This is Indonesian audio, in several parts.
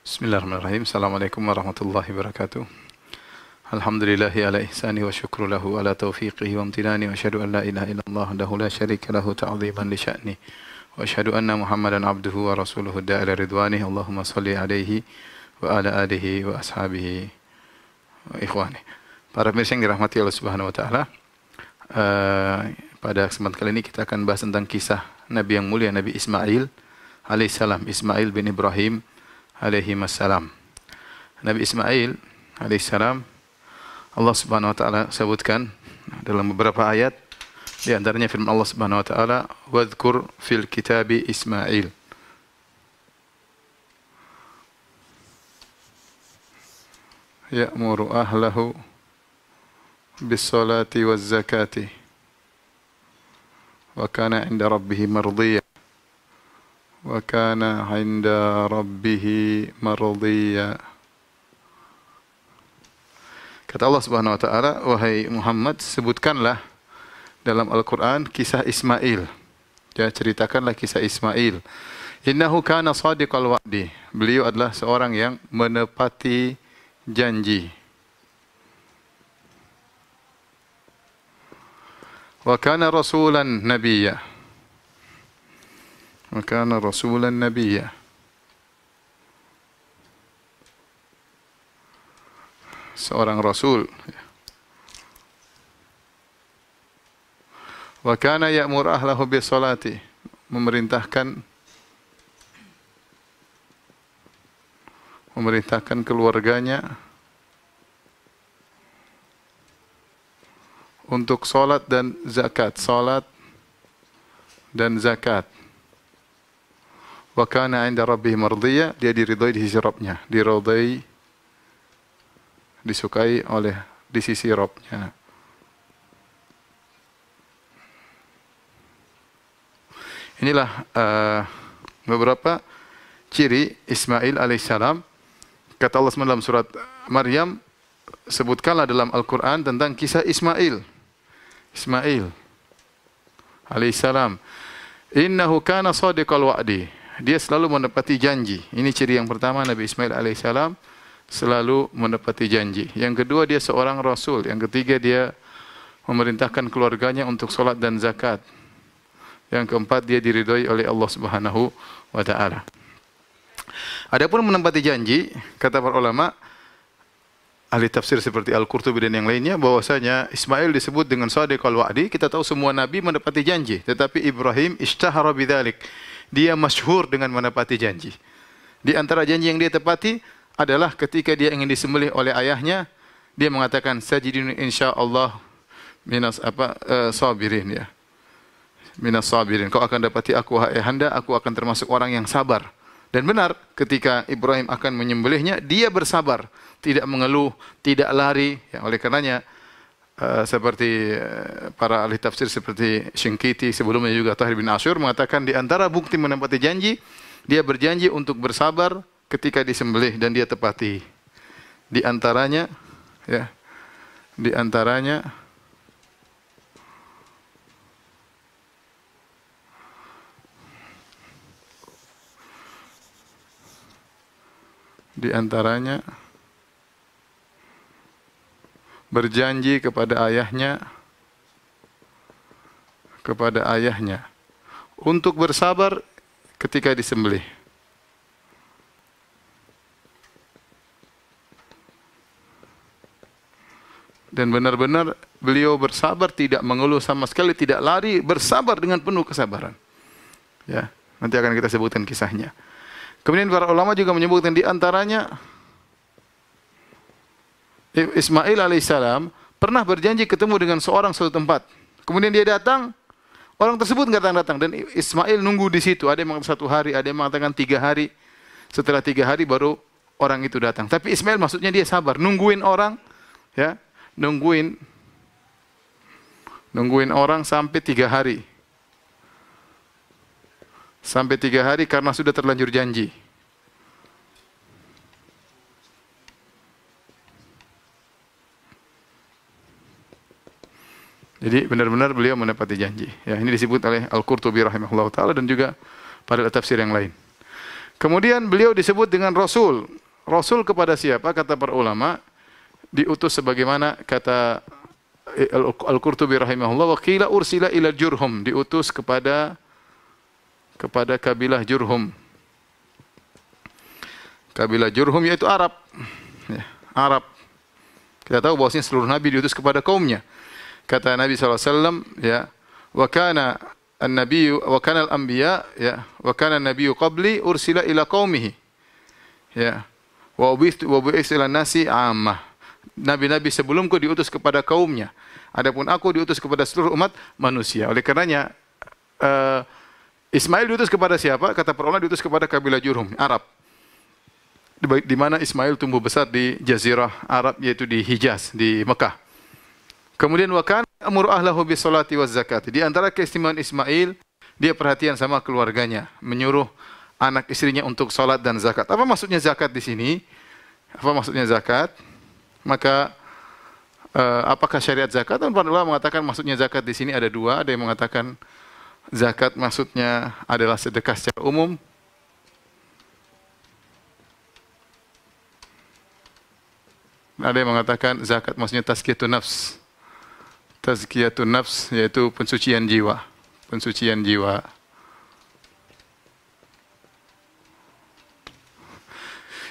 Bismillahirrahmanirrahim. Assalamualaikum warahmatullahi wabarakatuh. Alhamdulillahi ala ihsani wa syukru lahu ala taufiqihi wa amtinani wa asyhadu an la ilaha illallah wahdahu la syarika lahu ta'ziman li sya'ni wa asyhadu anna Muhammadan abduhu wa rasuluhu da'ila ridwanihi. Allahumma salli alaihi wa ala alihi wa ashabihi wa ikhwani. Para pemirsa yang dirahmati Allah Subhanahu wa taala, pada kesempatan kali ini kita akan bahas tentang kisah Nabi yang mulia Nabi Ismail alaihissalam, Ismail bin Ibrahim alaihi wassalam. Nabi Ismail alaihissalam, Allah Subhanahu wa taala sebutkan dalam beberapa ayat, di antaranya firman Allah Subhanahu wa taala, "Wadhkur fil kitabi Ismail." Ya'muru ahlahu bis salati waz zakati wa kana 'inda rabbih mardiyya wa kana 'inda rabbih mardiyya. Kata Allah Subhanahu wa taala, wahai Muhammad, sebutkanlah dalam Al-Qur'an kisah Ismail. Ya, ceritakanlah kisah Ismail. Innahu kana shadiqal wa'di. Beliau adalah seorang yang menepati janji. Wa kana rasulan nabiyya. Wa kana rasulan nabiyya. Seorang rasul. Wa kana ya'mur ahlahu bis salati. Memerintahkan keluarganya untuk salat dan zakat, salat dan zakat. Wa kana 'inda rabbih mardiyya, dia diridhai di sisi Rabbnya, diridhai, disukai oleh di sisi Rabbnya. Inilah beberapa ciri Ismail alaihissalam. Kata Allah SWT dalam surat Maryam, sebutkanlah dalam Al-Quran tentang kisah Ismail. Ismail alaihissalam. Innahu kana shadiqal wa'di. Dia selalu menepati janji. Ini ciri yang pertama, Nabi Ismail alaihissalam selalu menepati janji. Yang kedua, dia seorang rasul. Yang ketiga, dia memerintahkan keluarganya untuk salat dan zakat. Yang keempat, dia diridhai oleh Allah Subhanahu wa taala. Adapun menepati janji, kata para ulama, ahli tafsir seperti Al-Qurtubi dan yang lainnya, bahwasanya Ismail disebut dengan shadiqal wa'di. Kita tahu semua nabi menepati janji, tetapi Ibrahim ishtahara bidzalik. Dia masyhur dengan menepati janji. Di antara janji yang dia tepati adalah ketika dia ingin disembelih oleh ayahnya, dia mengatakan sajidun insyaallah sabirin, ya. Minas sabirin. Kau akan dapati aku, wahai ayahanda, aku akan termasuk orang yang sabar. Dan benar, ketika Ibrahim akan menyembelihnya, dia bersabar, tidak mengeluh, tidak lari. Ya, oleh karenanya, seperti para ahli tafsir seperti Syinkiti, sebelumnya juga Tahir bin Asyur mengatakan di antara bukti menepati janji, dia berjanji untuk bersabar ketika disembelih dan dia tepati. Di antaranya, ya, di antaranya berjanji kepada ayahnya untuk bersabar ketika disembelih. Dan benar-benar beliau bersabar, tidak mengeluh sama sekali, tidak lari, bersabar dengan penuh kesabaran. Ya, nanti akan kita sebutkan kisahnya. Kemudian para ulama juga menyebutkan di antaranya Ismail alaihissalam pernah berjanji ketemu dengan seorang suatu tempat. Kemudian dia datang, orang tersebut nggak datang dan Ismail nunggu di situ. Ada yang mengatakan 1 hari, ada yang mengatakan 3 hari. Setelah 3 hari baru orang itu datang. Tapi Ismail maksudnya dia sabar, nungguin orang, ya, nungguin orang sampai 3 hari. Sampai 3 hari karena sudah terlanjur janji. Jadi benar-benar beliau menepati janji. Ya, ini disebut oleh Al-Qurtubi rahimahullah taala dan juga pada tafsir yang lain. Kemudian beliau disebut dengan Rasul. Rasul kepada siapa? Kata para ulama, diutus sebagaimana kata Al-Qurtubi rahimahullah, wa qila ursila ila Jurhum, diutus kepada kabilah Jurhum. Kabilah Jurhum yaitu Arab. Ya, Arab. Kita tahu bahwasanya seluruh nabi diutus kepada kaumnya. Kata Nabi SAW, ya, wa kana an-nabiyyu wa kana al-anbiya, ya, wa kana an-nabiyyu qabli ursila ila qaumihi. Ya. Wa bu'itsu ila nasi 'ammah. Nabi-nabi sebelumku diutus kepada kaumnya. Adapun aku diutus kepada seluruh umat manusia. Oleh karenanya Ismail diutus kepada siapa? Kata para ulama diutus kepada kabilah Jurhum, Arab. Di mana Ismail tumbuh besar di Jazirah Arab, yaitu di Hijaz, di Mekah. Kemudian wa kana amuru ahlahu bis salati waz zakat. Di antara keistimewaan Ismail, dia perhatian sama keluarganya, menyuruh anak istrinya untuk salat dan zakat. Apa maksudnya zakat di sini? Apa maksudnya zakat? Maka apakah syariat zakat? Dan para ulama mengatakan maksudnya zakat di sini ada dua. Ada yang mengatakan zakat maksudnya adalah sedekah secara umum. Ada yang mengatakan zakat maksudnya tazkiyatun nafs. Tazkiyatun nafs yaitu pensucian jiwa. Pensucian jiwa.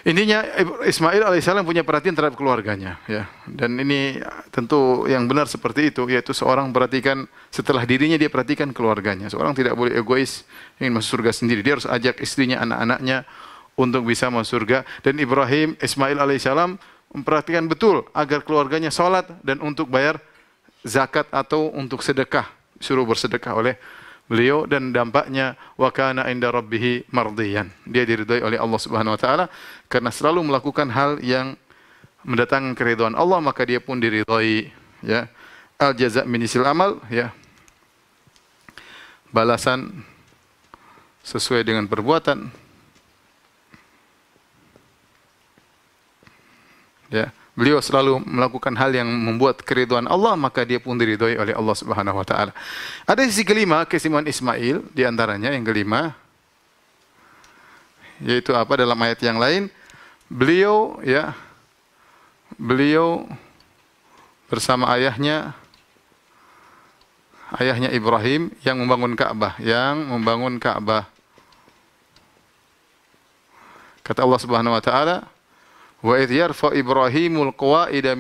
Intinya Ismail alaihissalam punya perhatian terhadap keluarganya, ya. Dan ini tentu yang benar seperti itu, yaitu seorang perhatikan setelah dirinya, dia perhatikan keluarganya. Seorang tidak boleh egois ingin masuk surga sendiri. Dia harus ajak istrinya, anak-anaknya untuk bisa masuk surga. Dan Ismail alaihissalam memperhatikan betul agar keluarganya salat dan untuk bayar zakat atau untuk sedekah, suruh bersedekah oleh beliau, dan dampaknya wa kana inda rabbih mardiyan. Dia diridhai oleh Allah Subhanahu wa taala karena selalu melakukan hal yang mendatangkan keridhaan Allah, maka dia pun diridhai, ya. Al jaza' min jinsil amal, ya. Balasan sesuai dengan perbuatan. Ya. Beliau selalu melakukan hal yang membuat keridhaan Allah, maka dia pun diridhai oleh Allah Subhanahu wa taala. Ada sisi kelima keistimewaan Ismail, di antaranya yang kelima, yaitu apa? Dalam ayat yang lain, beliau bersama ayahnya Ibrahim yang membangun Ka'bah, Kata Allah Subhanahu wa taala, wa idh yarfa Ibrahimul qawaida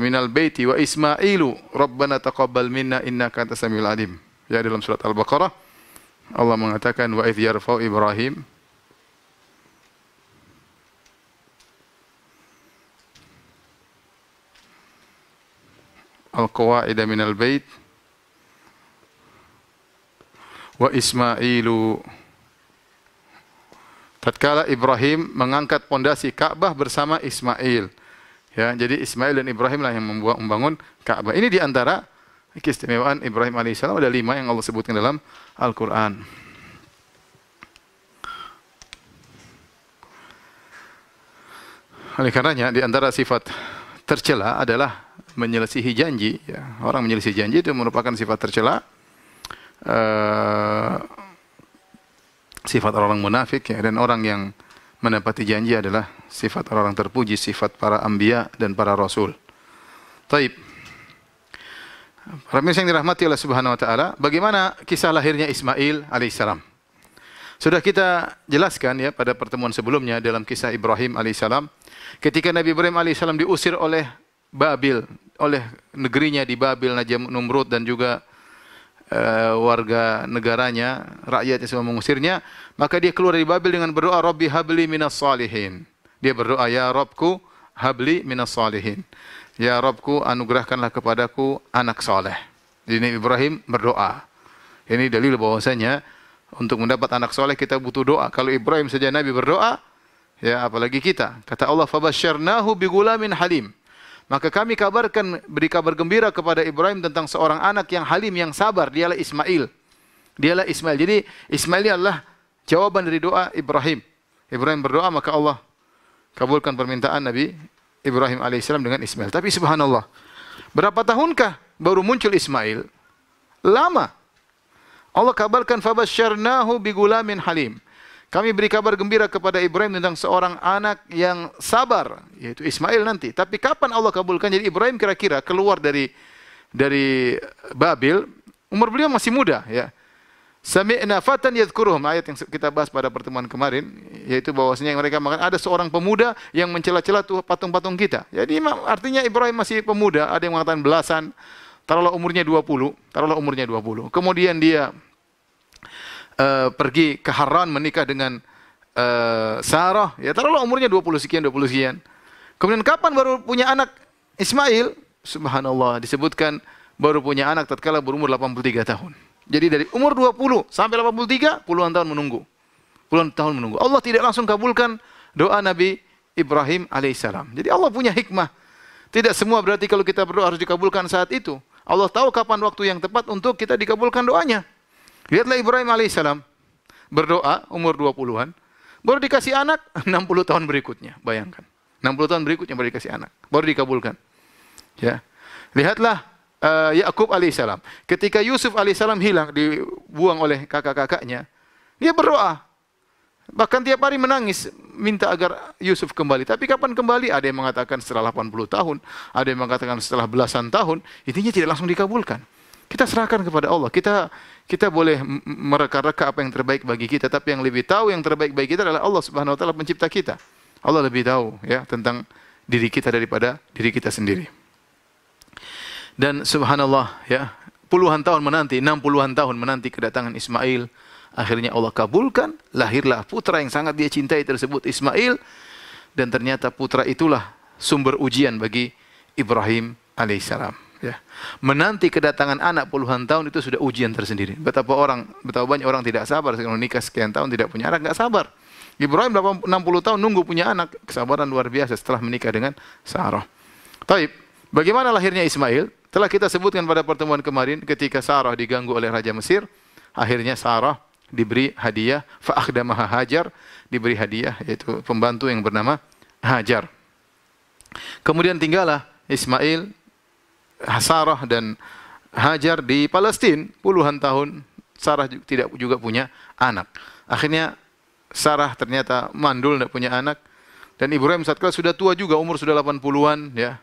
minal baiti wa Ismailu rabbana taqabbal minna innaka antas samiul alim. Ya, dalam surat Al-Baqarah Allah mengatakan wa idh yarfa Ibrahim al-qawaida minal bait wa Ismailu, tatkala Ibrahim mengangkat pondasi Ka'bah bersama Ismail. Ya, jadi Ismail dan Ibrahim lah yang membangun Ka'bah. Ini di antara keistimewaan Ibrahim alaihissalam. Ada 5 yang Allah sebutkan dalam Al-Quran. Oleh karenanya, di antara sifat tercela adalah menyelisihi janji. Ya, orang menyelisihi janji itu merupakan sifat tercela. Sifat orang munafik, ya, dan orang yang menepati janji adalah sifat orang terpuji, sifat para anbiya dan para rasul. Taib. Para yang dirahmati oleh Subhanahu wa taala, bagaimana kisah lahirnya Ismail alaihissalam? Sudah kita jelaskan, ya, pada pertemuan sebelumnya dalam kisah Ibrahim alaihissalam, ketika Nabi Ibrahim alaihissalam diusir oleh Babil, oleh negerinya di Babil, Najam Numrud dan juga warga negaranya, rakyatnya semua mengusirnya, maka dia keluar dari Babil dengan berdoa, Rabbi habli minas salihin. Dia berdoa, ya Rabbku habli minas salihin. Ya Rabbku anugerahkanlah kepadaku anak saleh. Jadi Nabi Ibrahim berdoa. Ini dalil bahwasanya untuk mendapat anak saleh kita butuh doa. Kalau Ibrahim saja Nabi berdoa, ya apalagi kita. Kata Allah, fabasyarnahu bigulamin halim. Maka kami beri kabar gembira kepada Ibrahim tentang seorang anak yang halim, yang sabar. Dialah Ismail. Jadi Ismail ini adalah jawaban dari doa Ibrahim. Ibrahim berdoa, maka Allah kabulkan permintaan Nabi Ibrahim alaihissalam dengan Ismail. Tapi subhanallah, berapa tahunkah baru muncul Ismail? Lama. Allah kabarkan fabasyarnahu bigulamin halim. Kami beri kabar gembira kepada Ibrahim tentang seorang anak yang sabar, yaitu Ismail nanti. Tapi kapan Allah kabulkan? Jadi Ibrahim kira-kira keluar dari Babil, umur beliau masih muda, ya. Sami'na fatan yadhkuruhum, ayat yang kita bahas pada pertemuan kemarin, yaitu bahwasanya mereka mengatakan ada seorang pemuda yang mencela-cela tuh patung-patung kita. Jadi artinya Ibrahim masih pemuda, ada yang mengatakan belasan, taruhlah umurnya 20, Kemudian dia pergi ke Haran menikah dengan Sarah, ya taruhlah umurnya 20 sekian. Kemudian kapan baru punya anak Ismail? Subhanallah, disebutkan baru punya anak tatkala berumur 83 tahun. Jadi dari umur 20 sampai 83, puluhan tahun menunggu. Allah tidak langsung kabulkan doa Nabi Ibrahim alaihissalam. Jadi Allah punya hikmah. Tidak semua berarti kalau kita berdoa harus dikabulkan saat itu. Allah tahu kapan waktu yang tepat untuk kita dikabulkan doanya. Lihatlah Ibrahim alaihissalam berdoa umur 20-an, baru dikasih anak 60 tahun berikutnya. Bayangkan. 60 tahun berikutnya baru dikasih anak, baru dikabulkan. Ya. Lihatlah Yakub alaihissalam. Ketika Yusuf alaihissalam hilang, dibuang oleh kakak-kakaknya, dia berdoa. Bahkan tiap hari menangis, minta agar Yusuf kembali. Tapi kapan kembali? Ada yang mengatakan setelah 80 tahun, ada yang mengatakan setelah belasan tahun. Intinya tidak langsung dikabulkan. Kita serahkan kepada Allah. Kita boleh mereka-reka apa yang terbaik bagi kita, tapi yang lebih tahu yang terbaik bagi kita adalah Allah Subhanahu wa taala, pencipta kita. Allah lebih tahu ya tentang diri kita daripada diri kita sendiri. Dan subhanallah ya, puluhan tahun menanti, 60-an tahun menanti kedatangan Ismail, akhirnya Allah kabulkan, lahirlah putra yang sangat dia cintai tersebut, Ismail, dan ternyata putra itulah sumber ujian bagi Ibrahim alaihissalam. Ya. Menanti kedatangan anak puluhan tahun itu sudah ujian tersendiri. Betapa banyak orang tidak sabar kalau nikah sekian tahun tidak punya anak, nggak sabar. Ibrahim 60 tahun nunggu punya anak, kesabaran luar biasa setelah menikah dengan Sarah. Taib, bagaimana lahirnya Ismail? Telah kita sebutkan pada pertemuan kemarin ketika Sarah diganggu oleh Raja Mesir, akhirnya Sarah diberi hadiah, fa'akhdamaha Hajar, diberi hadiah yaitu pembantu yang bernama Hajar. Kemudian tinggallah Ismail, Sarah dan Hajar di Palestina puluhan tahun. Sarah tidak juga punya anak. Akhirnya Sarah ternyata mandul, tidak punya anak. Dan Ibrahim saat itu sudah tua juga, umur sudah 80-an ya.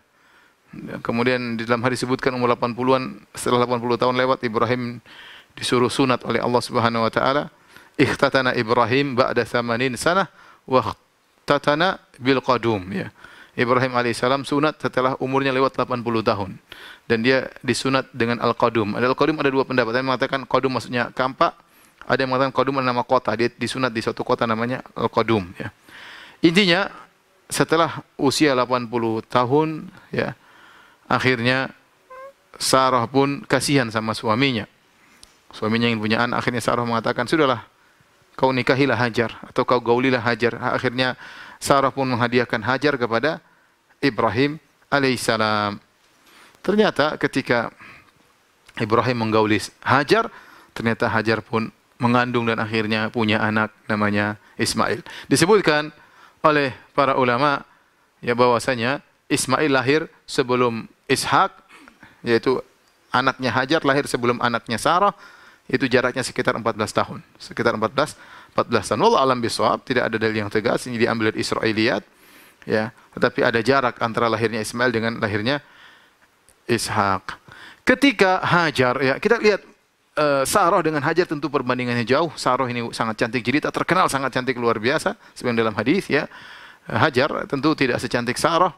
Kemudian di dalam hadis disebutkan umur 80-an, setelah 80 tahun lewat Ibrahim disuruh sunat oleh Allah Subhanahu wa taala. Ikhtatana Ibrahim ba'da 80 sanah wa ikhtatana bil qadum ya. Ibrahim alaihissalam sunat setelah umurnya lewat 80 tahun. Dan dia disunat dengan al-qadum. Al-qadum ada dua pendapat. Ada yang mengatakan qadum maksudnya kampak, ada yang mengatakan qadum adalah nama kota. Dia disunat di suatu kota namanya al-qadum ya. Intinya setelah usia 80 tahun ya, akhirnya Sarah pun kasihan sama suaminya. Suaminya ingin punya anak, akhirnya Sarah mengatakan, "Sudahlah, kau nikahilah Hajar atau kau gaulilah Hajar." Akhirnya Sarah pun menghadiahkan Hajar kepada Ibrahim alaihissalam. Ternyata ketika Ibrahim menggauli Hajar, ternyata Hajar pun mengandung dan akhirnya punya anak namanya Ismail. Disebutkan oleh para ulama ya bahwasanya Ismail lahir sebelum Ishak, yaitu anaknya Hajar lahir sebelum anaknya Sarah, itu jaraknya sekitar 14 tahun. Sekitar 14 tahun. Wallahu alam bisawab, tidak ada dalil yang tegas, ini diambil dari Israiliyat ya, tetapi ada jarak antara lahirnya Ismail dengan lahirnya Ishak. Ketika Hajar ya, kita lihat Sarah dengan Hajar tentu perbandingannya jauh. Sarah ini sangat cantik jelita, terkenal sangat cantik luar biasa seperti dalam hadis ya. Hajar tentu tidak secantik Sarah.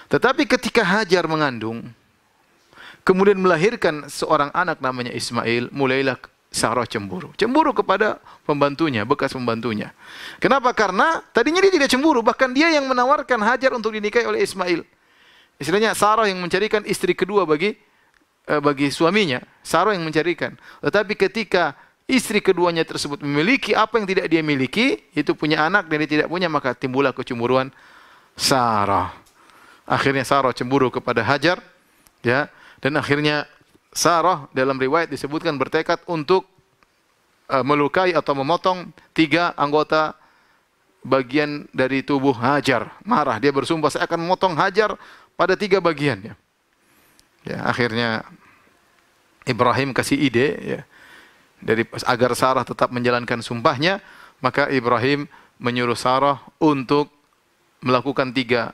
Tetapi ketika Hajar mengandung, kemudian melahirkan seorang anak namanya Ismail, mulailah Sarah cemburu. Cemburu kepada pembantunya, bekas pembantunya. Kenapa? Karena tadinya dia tidak cemburu, bahkan dia yang menawarkan Hajar untuk dinikahi oleh Ismail. Istilahnya Sarah yang mencarikan istri kedua bagi suaminya. Sarah yang mencarikan. Tetapi ketika istri keduanya tersebut memiliki apa yang tidak dia miliki, itu punya anak dan dia tidak punya, maka timbullah kecemburuan Sarah. Akhirnya Sarah cemburu kepada Hajar, ya, dan akhirnya Sarah dalam riwayat disebutkan bertekad untuk melukai atau memotong 3 anggota bagian dari tubuh Hajar. Marah, dia bersumpah saya akan memotong Hajar pada 3 bagian. Ya, akhirnya Ibrahim kasih ide, ya, agar Sarah tetap menjalankan sumpahnya, maka Ibrahim menyuruh Sarah untuk melakukan 3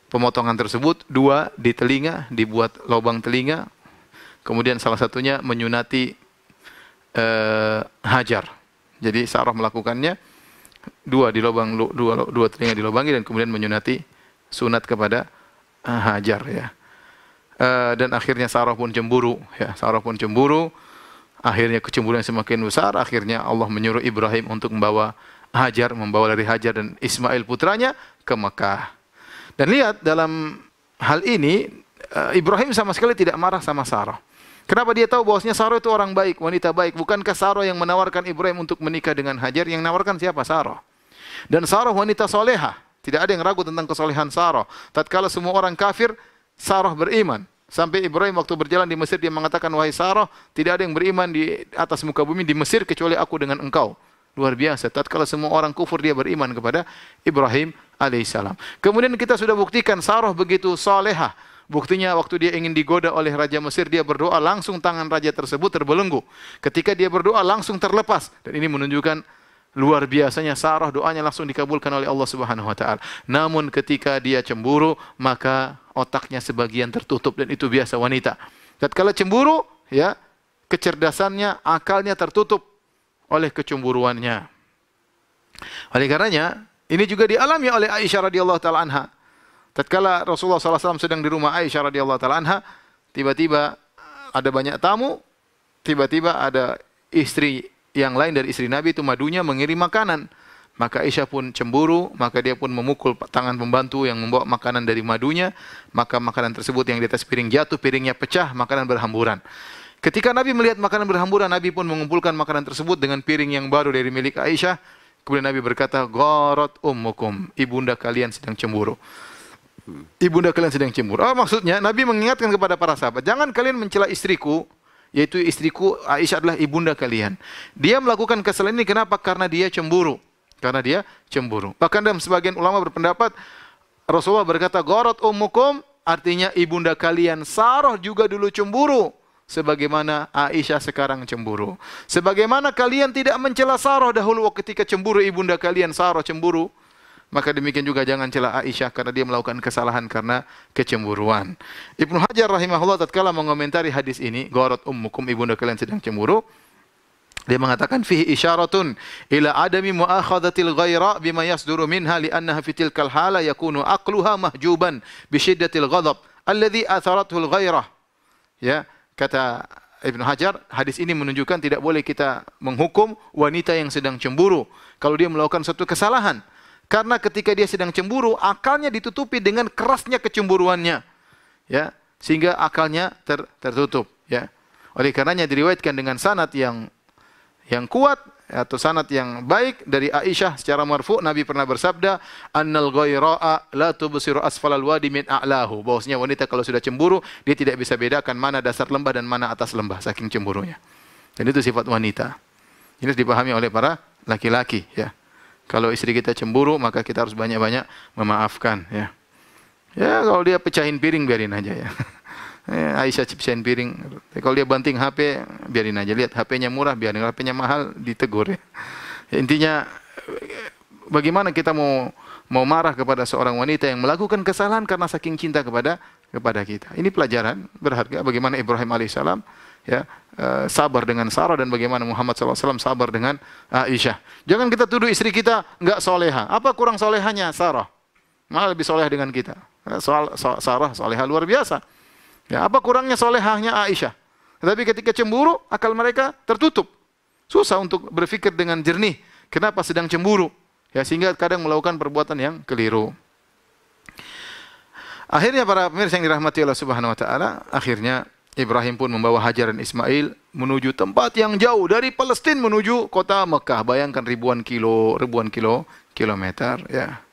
pemotongan tersebut. 2 di telinga, dibuat lubang telinga. Kemudian salah satunya menyunati Hajar. Jadi Sarah melakukannya 2 di lubang, 2 telinga dilubangi, dan kemudian menyunati sunat kepada Hajar, ya. Dan akhirnya Sarah pun cemburu, ya. Sarah pun cemburu. Akhirnya kecemburuan semakin besar. Akhirnya Allah menyuruh Ibrahim untuk membawa dari Hajar dan Ismail putranya ke Mekah. Dan lihat dalam hal ini Ibrahim sama sekali tidak marah sama Sarah. Kenapa? Dia tahu bahwasanya Sarah itu orang baik, wanita baik. Bukankah Sarah yang menawarkan Ibrahim untuk menikah dengan Hajar? Yang menawarkan siapa? Sarah. Dan Sarah wanita solehah. Tidak ada yang ragu tentang kesolehan Sarah. Tatkala semua orang kafir, Sarah beriman. Sampai Ibrahim waktu berjalan di Mesir, dia mengatakan, wahai Sarah, tidak ada yang beriman di atas muka bumi di Mesir kecuali aku dengan engkau. Luar biasa. Tatkala semua orang kufur, dia beriman kepada Ibrahim alaihissalam. Kemudian kita sudah buktikan Sarah begitu solehah. Buktinya waktu dia ingin digoda oleh Raja Mesir, dia berdoa, langsung tangan raja tersebut terbelenggu. Ketika dia berdoa, langsung terlepas. Dan ini menunjukkan luar biasanya Sarah, doanya langsung dikabulkan oleh Allah Subhanahu wa taala. Namun ketika dia cemburu, maka otaknya sebagian tertutup, dan itu biasa wanita. Tatkala cemburu, ya, kecerdasannya, akalnya tertutup oleh kecemburuannya. Oleh karenanya, ini juga dialami oleh Aisyah radhiyallahu taala anha. Tatkala Rasulullah SAW sedang di rumah Aisyah radhiyallahu taala anha, tiba-tiba ada banyak tamu, tiba-tiba ada istri yang lain dari istri Nabi itu madunya mengirim makanan. Maka Aisyah pun cemburu, maka dia pun memukul tangan pembantu yang membawa makanan dari madunya, maka makanan tersebut yang di atas piring jatuh, piringnya pecah, makanan berhamburan. Ketika Nabi melihat makanan berhamburan, Nabi pun mengumpulkan makanan tersebut dengan piring yang baru dari milik Aisyah. Kemudian Nabi berkata, gharat ummukum, ibunda kalian sedang cemburu. Ibunda kalian sedang cemburu. Maksudnya Nabi mengingatkan kepada para sahabat, jangan kalian mencela istriku, yaitu istriku Aisyah adalah ibunda kalian. Dia melakukan kesalahan ini kenapa? Karena dia cemburu. Karena dia cemburu. Bahkan dalam sebagian ulama berpendapat, Rasulullah berkata, gharat ummukum, artinya ibunda kalian Sarah juga dulu cemburu, sebagaimana Aisyah sekarang cemburu. Sebagaimana kalian tidak mencela Sarah dahulu ketika cemburu ibunda kalian Sarah cemburu, maka demikian juga jangan cela Aisyah karena dia melakukan kesalahan karena kecemburuan. Ibnu Hajar rahimahullah tatkala mengomentari hadis ini, gharat ummukum, ibunda kalian sedang cemburu, dia mengatakan fihi isyaratun ila adami muakhadhatil ghaira bima yasduru minha li'annaha fi tilkal hala yakunu aqluha mahjuban bi syiddatil ghadab alladhi atharathu al ghairah. Ya, kata Ibnu Hajar, hadis ini menunjukkan tidak boleh kita menghukum wanita yang sedang cemburu kalau dia melakukan suatu kesalahan. Karena ketika dia sedang cemburu, akalnya ditutupi dengan kerasnya kecemburuannya, ya, sehingga akalnya tertutup, ya. Oleh karenanya diriwayatkan dengan sanad yang kuat atau sanad yang baik dari Aisyah secara marfu', Nabi pernah bersabda, annal ghaira'a la tubsiru asfalal wadi min a'lahu. Bahwasanya wanita kalau sudah cemburu, dia tidak bisa bedakan mana dasar lembah dan mana atas lembah saking cemburunya. Dan itu sifat wanita. Ini harus dipahami oleh para laki-laki, ya. Kalau istri kita cemburu, maka kita harus banyak-banyak memaafkan, ya. Ya, kalau dia pecahin piring, biarin aja, ya. Aisyah pecahin piring. Kalau dia banting HP, biarin aja. Lihat HP-nya murah, biarin. HP-nya mahal, ditegur, ya. Intinya, bagaimana kita mau marah kepada seorang wanita yang melakukan kesalahan karena saking cinta kepada kita. Ini pelajaran berharga bagaimana Ibrahim alaihissalam, ya, sabar dengan Sarah, dan bagaimana Muhammad SAW sabar dengan Aisyah. Jangan kita tuduh istri kita enggak soleha. Apa kurang solehanya Sarah? Malah lebih soleh dengan kita. Sarah soleha luar biasa. Ya, apa kurangnya solehahnya Aisyah? Tetapi ketika cemburu, akal mereka tertutup. Susah untuk berpikir dengan jernih. Kenapa sedang cemburu? Ya, sehingga kadang melakukan perbuatan yang keliru. Akhirnya para pemirsa yang dirahmati Allah Subhanahu wa taala, akhirnya Ibrahim pun membawa Hajar dan Ismail menuju tempat yang jauh dari Palestina menuju kota Mekah. Bayangkan ribuan kilometer, ya.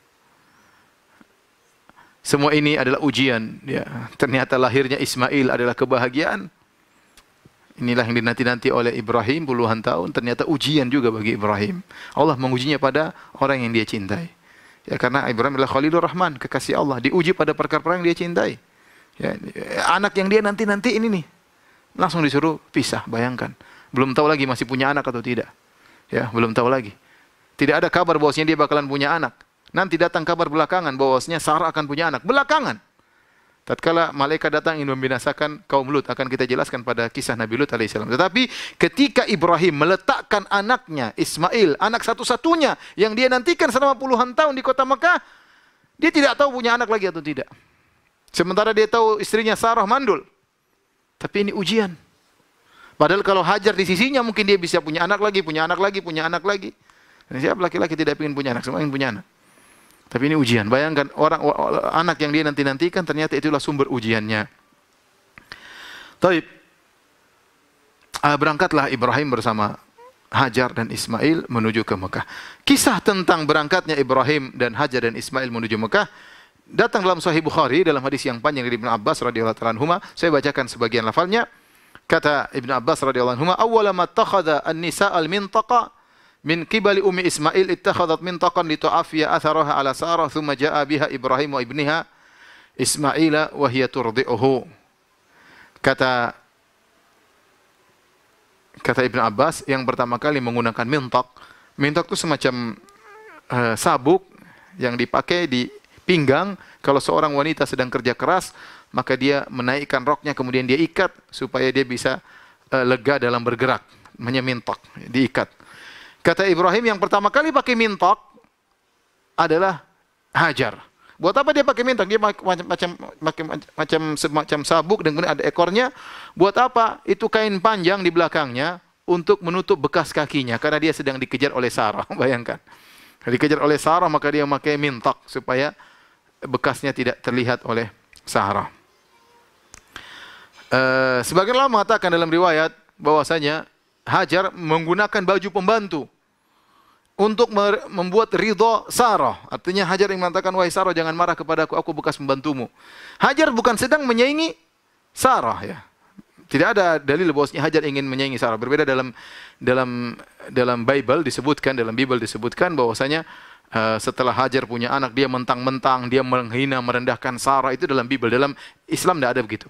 Semua ini adalah ujian, ya. Ternyata lahirnya Ismail adalah kebahagiaan. Inilah yang dinanti-nanti oleh Ibrahim puluhan tahun, ternyata ujian juga bagi Ibrahim. Allah mengujinya pada orang yang dia cintai. Ya, karena Ibrahim adalah Khalilur Rahman, kekasih Allah, diuji pada perkara-perkara yang dia cintai. Ya, anak yang dia nanti-nanti ini nih, langsung disuruh pisah, bayangkan. Belum tahu lagi masih punya anak atau tidak. Ya, belum tahu lagi. Tidak ada kabar bahwasanya dia bakalan punya anak. Nanti datang kabar belakangan bahwasanya Sarah akan punya anak. Belakangan. Tatkala malaikat datang ingin membinasakan kaum Lut, akan kita jelaskan pada kisah Nabi Lut alaihissalam. Tetapi ketika Ibrahim meletakkan anaknya Ismail, anak satu-satunya yang dia nantikan selama puluhan tahun di kota Mekah, dia tidak tahu punya anak lagi atau tidak. Sementara dia tahu istrinya Sarah mandul. Tapi ini ujian. Padahal kalau Hajar di sisinya mungkin dia bisa punya anak lagi, punya anak lagi, punya anak lagi. Dan siapa laki-laki tidak ingin punya anak, semua ingin punya anak. Tapi ini ujian. Bayangkan anak yang dia nanti-nantikan ternyata itulah sumber ujiannya. Taib. Berangkatlah Ibrahim bersama Hajar dan Ismail menuju ke Mekah. Kisah tentang berangkatnya Ibrahim dan Hajar dan Ismail menuju Mekah datang dalam Sahih Bukhari dalam hadis yang panjang dari Ibnu Abbas radhiyallahu ta'ala anhuma. Saya bacakan sebagian lafalnya. Kata Ibnu Abbas radhiyallahu anhuma, "Awwala ma takhadha an-nisa' al-mintaqa min qibali ummi Ismail ittakhadhat mintaqan li tu'afiya atharaha ala Sarah thumma jaa'a biha Ibrahim wa ibniha Ismaila wa hiya turdi'uhu." Kata Ibnu Abbas, yang pertama kali menggunakan mintak. Mintak itu semacam sabuk yang dipakai di pinggang kalau seorang wanita sedang kerja keras, maka dia menaikkan roknya kemudian dia ikat supaya dia bisa lega dalam bergerak. Namanya mintak, diikat. Kata Ibrahim yang pertama kali pakai mintak adalah Hajar. Buat apa dia pakai mintak? Dia macam sabuk dan kemudian ada ekornya. Buat apa? Itu kain panjang di belakangnya untuk menutup bekas kakinya karena dia sedang dikejar oleh Sarah. Bayangkan. Dikejar oleh Sarah maka dia memakai mintak supaya bekasnya tidak terlihat oleh Sarah. Sebagian ulama mengatakan dalam riwayat bahwasanya Hajar menggunakan baju pembantu untuk membuat ridho Sarah. Artinya Hajar yang mengatakan, "Wahai Sarah, jangan marah kepadaku, aku bekas pembantumu." Hajar bukan sedang menyaingi Sarah, ya. Tidak ada dalil bahwasanya Hajar ingin menyaingi Sarah. Berbeda dalam Bible disebutkan bahwasanya setelah Hajar punya anak dia mentang-mentang dia menghina merendahkan Sarah. Itu dalam Bible. Dalam Islam tidak ada begitu.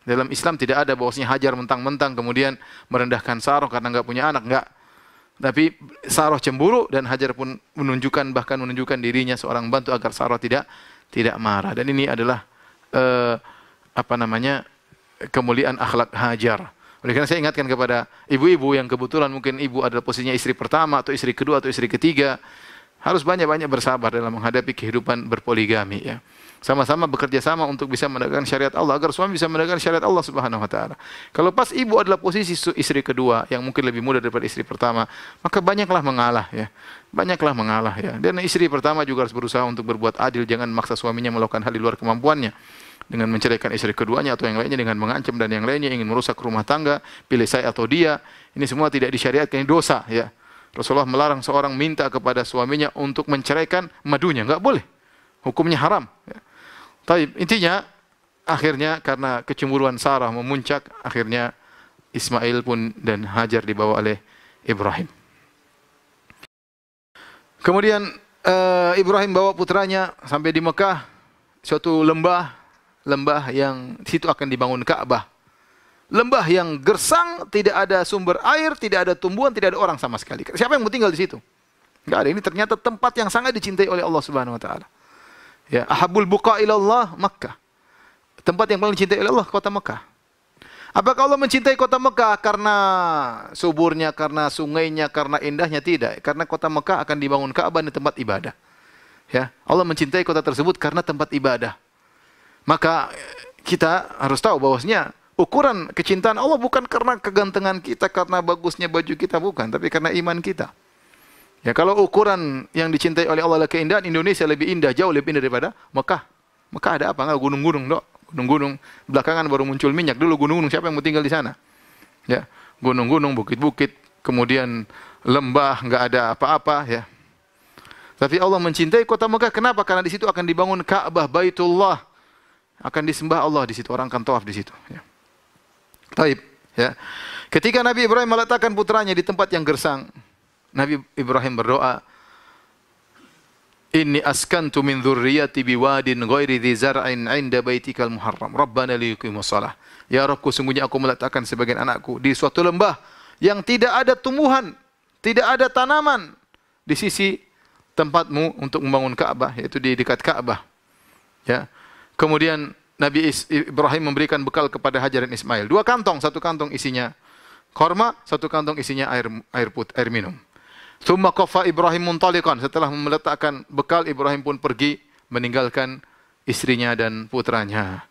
Dalam Islam tidak ada bahwasanya Hajar mentang-mentang kemudian merendahkan Sarah karena enggak punya anak, enggak. Tapi Sarah cemburu dan Hajar pun bahkan menunjukkan dirinya seorang bantu agar Sarah tidak marah. Dan ini adalah kemuliaan akhlak Hajar. Oleh karena saya ingatkan kepada ibu-ibu yang kebetulan mungkin ibu adalah posisinya istri pertama atau istri kedua atau istri ketiga, harus banyak-banyak bersabar dalam menghadapi kehidupan berpoligami, ya. Sama-sama bekerja sama untuk bisa menegakkan syariat Allah agar suami bisa menegakkan syariat Allah Subhanahu wa taala. Kalau pas ibu adalah posisi istri kedua yang mungkin lebih muda daripada istri pertama, maka banyaklah mengalah, ya. Banyaklah mengalah, ya. Dan istri pertama juga harus berusaha untuk berbuat adil, jangan memaksa suaminya melakukan hal di luar kemampuannya dengan menceraikan istri keduanya atau yang lainnya dengan mengancam dan yang lainnya ingin merusak rumah tangga, pilih saya atau dia. Ini semua tidak disyariatkan, ini dosa, ya. Rasulullah melarang seorang minta kepada suaminya untuk menceraikan madunya, enggak boleh. Hukumnya haram, ya. Taib, intinya akhirnya karena kecemburuan Sarah memuncak, akhirnya Ismail pun dan Hajar dibawa oleh Ibrahim. Kemudian Ibrahim bawa putranya sampai di Mekah, suatu lembah yang di situ akan dibangun Ka'bah. Lembah yang gersang, tidak ada sumber air, tidak ada tumbuhan, tidak ada orang sama sekali. Siapa yang mau tinggal di situ? Enggak ada. Ini ternyata tempat yang sangat dicintai oleh Allah Subhanahu wa taala. Ya, ahabul buqa ilallah Makkah. Tempat yang paling dicintai oleh Allah kota Mekah. Apakah Allah mencintai kota Mekah karena suburnya, karena sungainya, karena indahnya? Tidak. Karena kota Mekah akan dibangun Ka'bah di tempat ibadah. Ya, Allah mencintai kota tersebut karena tempat ibadah. Maka kita harus tahu bahwasanya ukuran kecintaan Allah bukan karena kegantengan kita, karena bagusnya baju kita, bukan, tapi karena iman kita. Ya, kalau ukuran yang dicintai oleh Allah adalah keindahan, Indonesia lebih indah, jauh lebih indah daripada Mekah. Mekah ada apa? Enggak gunung-gunung, dok. Gunung-gunung. Belakangan baru muncul minyak. Dulu gunung-gunung, siapa yang mau tinggal di sana? Ya, gunung-gunung, bukit-bukit, kemudian lembah, enggak ada apa-apa, ya. Tapi Allah mencintai kota Mekah. Kenapa? Karena di situ akan dibangun Ka'bah, Baitullah. Akan disembah Allah di situ, orang akan tawaf di situ, ya. Taib, ya. Ketika Nabi Ibrahim meletakkan putranya di tempat yang gersang, Nabi Ibrahim berdoa, "Inni askantu min dzurriyyati biwadin ghairi dzi zar'in 'inda baitikal muharram. Rabbana liyuqimus shalah." Ya Rabbku, sungguhnya aku meletakkan sebagian anakku di suatu lembah yang tidak ada tumbuhan, tidak ada tanaman di sisi tempatmu untuk membangun Ka'bah, yaitu di dekat Ka'bah. Ya. Kemudian Nabi Ibrahim memberikan bekal kepada Hajar dan Ismail. 2 kantong, 1 kantong isinya korma, 1 kantong isinya air minum. Tsumma qafa Ibrahim muntaliqan. Setelah meletakkan bekal, Ibrahim pun pergi meninggalkan istrinya dan putranya.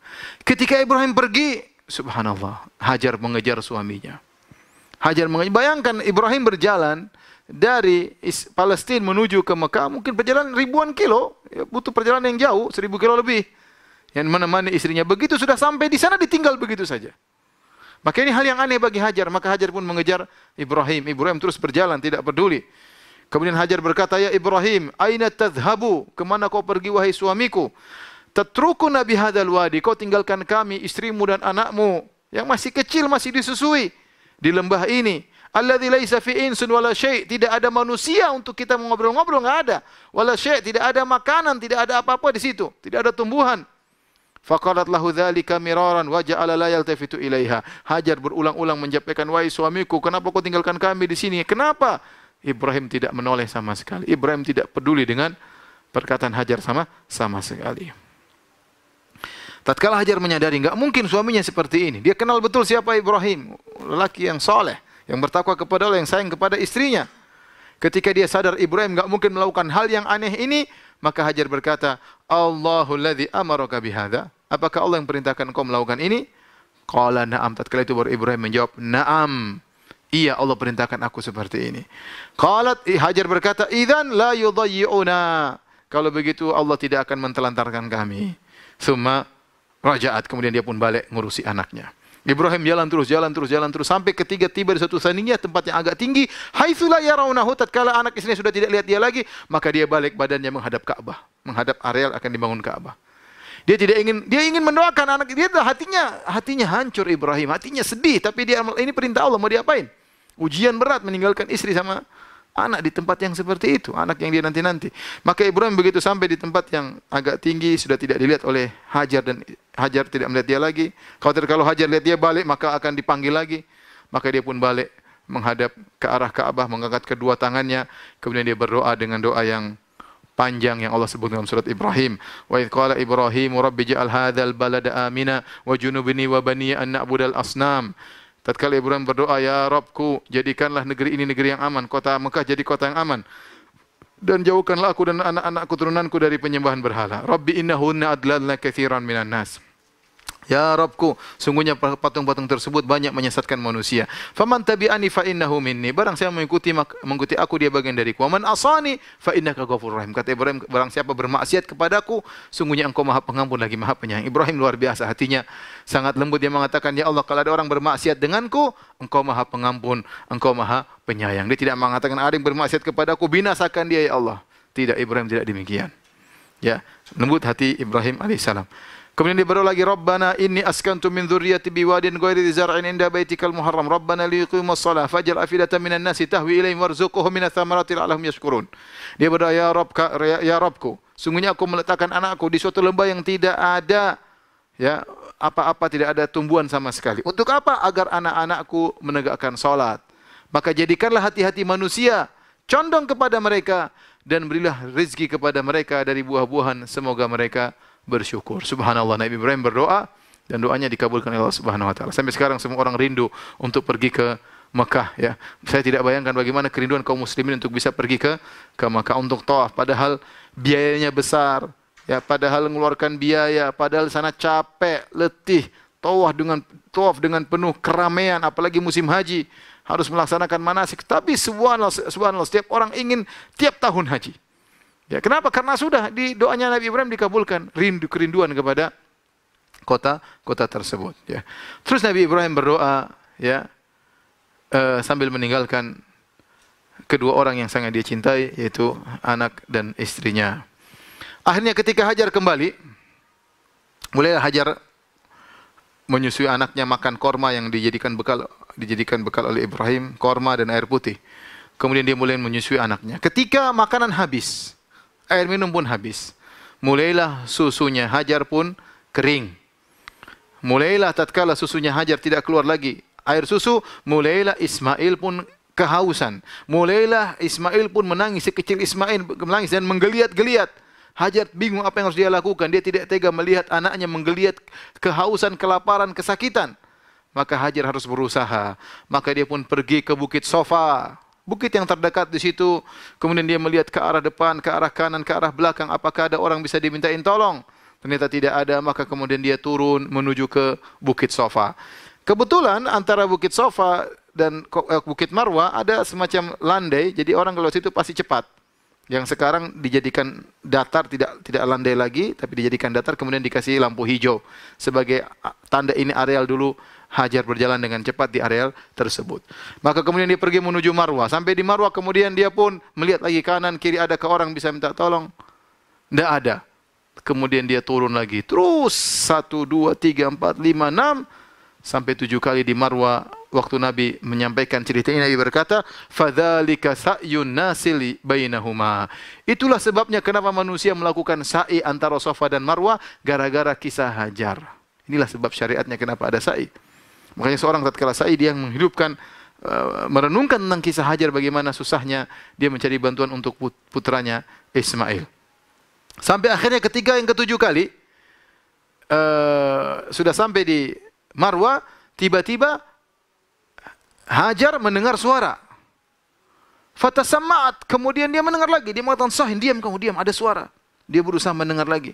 Ketika Ibrahim pergi, subhanallah, Hajar mengejar suaminya. Bayangkan Ibrahim berjalan dari Palestina menuju ke Mekah, mungkin perjalanan ribuan kilo, ya, butuh perjalanan yang jauh, 1000 kilo lebih. Yang menemani istrinya, begitu sudah sampai di sana ditinggal begitu saja. Maka ini hal yang aneh bagi Hajar, maka Hajar pun mengejar Ibrahim. Ibrahim terus berjalan, tidak peduli. Kemudian Hajar berkata, "Ya Ibrahim, aina tadhhabu? Kemana kau pergi wahai suamiku? Tatrukuna bihadzal wadi, kau tinggalkan kami, istrimu dan anakmu yang masih kecil, masih disusui di lembah ini. Alladzi laisa fi insun wala syai', tidak ada manusia untuk kita ngobrol-ngobrol, enggak ada. Wala syai', tidak ada makanan, tidak ada apa-apa di situ, tidak ada tumbuhan." Faqalat lahu dzalika miraran wa ja'ala la yaltafitu ilaiha. Hajar berulang-ulang menyampaikan, "Wahai suamiku, kenapa kau tinggalkan kami di sini? Kenapa?" Ibrahim tidak menoleh sama sekali. Ibrahim tidak peduli dengan perkataan Hajar sama sekali. Tatkala Hajar menyadari enggak mungkin suaminya seperti ini. Dia kenal betul siapa Ibrahim, lelaki yang saleh, yang bertakwa kepada Allah, yang sayang kepada istrinya. Ketika dia sadar Ibrahim enggak mungkin melakukan hal yang aneh ini, maka Hajar berkata, "Allahul ladzi amaraka bihadza?" Apakah Allah yang perintahkan engkau melakukan ini? Qala na'am. Tatkala itu baru Ibrahim menjawab, "Na'am. Iya, Allah perintahkan aku seperti ini." Qalat, Hajar berkata, "Idzan la yudayyi'una." Kalau begitu Allah tidak akan mentelantarkan kami. Summa raja'at, kemudian dia pun balik ngurusi anaknya. Ibrahim jalan terus sampai ketiga tiba di suatu saniyah, tempat yang agak tinggi. Haitsu la yarawnahu, tatkala anak istrinya sudah tidak lihat dia lagi, maka dia balik badannya menghadap Ka'bah, menghadap areal akan dibangun Ka'bah. Dia ingin mendoakan anak dia, hatinya hancur Ibrahim, hatinya sedih, tapi ini perintah Allah, mau diapain? Ujian berat meninggalkan istri sama anak di tempat yang seperti itu, anak yang dia nanti-nanti. Maka Ibrahim begitu sampai di tempat yang agak tinggi, sudah tidak dilihat oleh Hajar dan Hajar tidak melihat dia lagi. Kalau Hajar lihat dia balik, maka akan dipanggil lagi. Maka dia pun balik menghadap ke arah Ka'bah, mengangkat kedua tangannya, kemudian dia berdoa dengan doa yang panjang yang Allah sebut dalam surat Ibrahim. Wa idz qala Ibrahim rabbi ij'al hadzal balada amina wa junubni wa bani an na'budal asnam. Tatkala Ibrahim berdoa, "Ya Rabbku, jadikanlah negeri ini negeri yang aman, kota Mekah jadi kota yang aman. Dan jauhkanlah aku dan anak-anakku turunanku dari penyembahan berhala. Rabbi innahunna adlalna katsiran minan nas." Ya Rabbku, sungguhnya patung-patung tersebut banyak menyesatkan manusia. Faman tabi'ani fa innahu minni. Barang siapa mengikuti aku, dia bagian dariku. Wa man asani fa innaka ghafurur rahim. Kata Ibrahim, barang siapa bermaksiat kepadaku, sungguhnya engkau Maha Pengampun lagi Maha Penyayang. Ibrahim luar biasa, hatinya sangat lembut. Dia mengatakan, "Ya Allah, kalau ada orang bermaksiat denganku, engkau Maha Pengampun, engkau Maha Penyayang." Dia tidak mengatakan ada yang bermaksiat kepadaku, binasakan dia ya Allah. Tidak, Ibrahim tidak demikian. Ya, lembut hati Ibrahim alaihissalam. Kemudian dia berdoa lagi, "Rabbana inni askantu min dzurriyyati biwadin ghairi dzi zar'in inda baitikal muharram. Rabbana liyuqimus shalah faj'al afidatan minan nasi tahwi ilaihim warzuqhum minats thamarati la'allahum yashkurun." Dia berdoa, "Ya Rabb, ya Rabbku, sungguhnya aku meletakkan anakku di suatu lembah yang tidak ada ya apa-apa, tidak ada tumbuhan sama sekali. Untuk apa? Agar anak-anakku menegakkan salat. Maka jadikanlah hati-hati manusia condong kepada mereka dan berilah rezeki kepada mereka dari buah-buahan, semoga mereka bersyukur." Subhanallah, Nabi Ibrahim berdoa dan doanya dikabulkan oleh Allah Subhanahu wa taala. Sampai sekarang semua orang rindu untuk pergi ke Mekah ya. Saya tidak bayangkan bagaimana kerinduan kaum muslimin untuk bisa pergi ke Mekah untuk tawaf, padahal biayanya besar ya, padahal mengeluarkan biaya, padahal sana capek, letih, tawaf dengan penuh keramaian, apalagi musim haji harus melaksanakan manasik. Tapi subhanallah, setiap orang ingin tiap tahun haji. Ya, kenapa? Karena sudah di doanya Nabi Ibrahim dikabulkan, kerinduan kepada kota tersebut. Ya. Terus Nabi Ibrahim berdoa, ya, sambil meninggalkan kedua orang yang sangat dia cintai, yaitu anak dan istrinya. Akhirnya ketika Hajar kembali, mulailah Hajar menyusui anaknya, makan korma yang dijadikan bekal oleh Ibrahim, korma dan air putih. Kemudian dia mulai menyusui anaknya. Ketika makanan habis, air minum pun habis, mulailah susunya Hajar pun kering. Mulailah tatkala susunya Hajar tidak keluar lagi, air susu, mulailah Ismail pun kehausan. Mulailah Ismail pun menangis, sekecil Ismail menangis dan menggeliat-geliat. Hajar bingung apa yang harus dia lakukan. Dia tidak tega melihat anaknya menggeliat kehausan, kelaparan, kesakitan. Maka Hajar harus berusaha. Maka dia pun pergi ke Bukit Sofa. Bukit yang terdekat di situ. Kemudian dia melihat ke arah depan, ke arah kanan, ke arah belakang. Apakah ada orang bisa dimintain tolong? Ternyata tidak ada. Maka kemudian dia turun menuju ke Bukit Sofa. Kebetulan antara Bukit Sofa dan Bukit Marwah ada semacam landai. Jadi orang kalau situ pasti cepat. Yang sekarang dijadikan datar, tidak landai lagi, tapi dijadikan datar, kemudian dikasih lampu hijau sebagai tanda ini areal dulu Hajar berjalan dengan cepat di areal tersebut. Maka kemudian dia pergi menuju Marwah. Sampai di Marwah kemudian dia pun melihat lagi kanan kiri, adakah orang bisa minta tolong? Tidak ada. Kemudian dia turun lagi. Terus 1, 2, 3, 4, 5, 6 sampai 7 kali di Marwah. Waktu Nabi menyampaikan cerita ini, Nabi berkata, "Fadzalika sa'yun nasili bainahuma." Itulah sebabnya kenapa manusia melakukan sa'i antara Safa dan Marwah, gara-gara kisah Hajar. Inilah sebab syariatnya kenapa ada sa'i. Makanya seorang tatkala sa'i dia menghidupkan, merenungkan tentang kisah Hajar, bagaimana susahnya dia mencari bantuan untuk putranya Ismail. Sampai akhirnya ketiga yang ketujuh kali sudah sampai di Marwah, tiba-tiba Hajar mendengar suara. Fatasamma'at, kemudian dia mendengar lagi. Dia mengatakan, "Sahin, diam kamu, diam, ada suara." Dia berusaha mendengar lagi.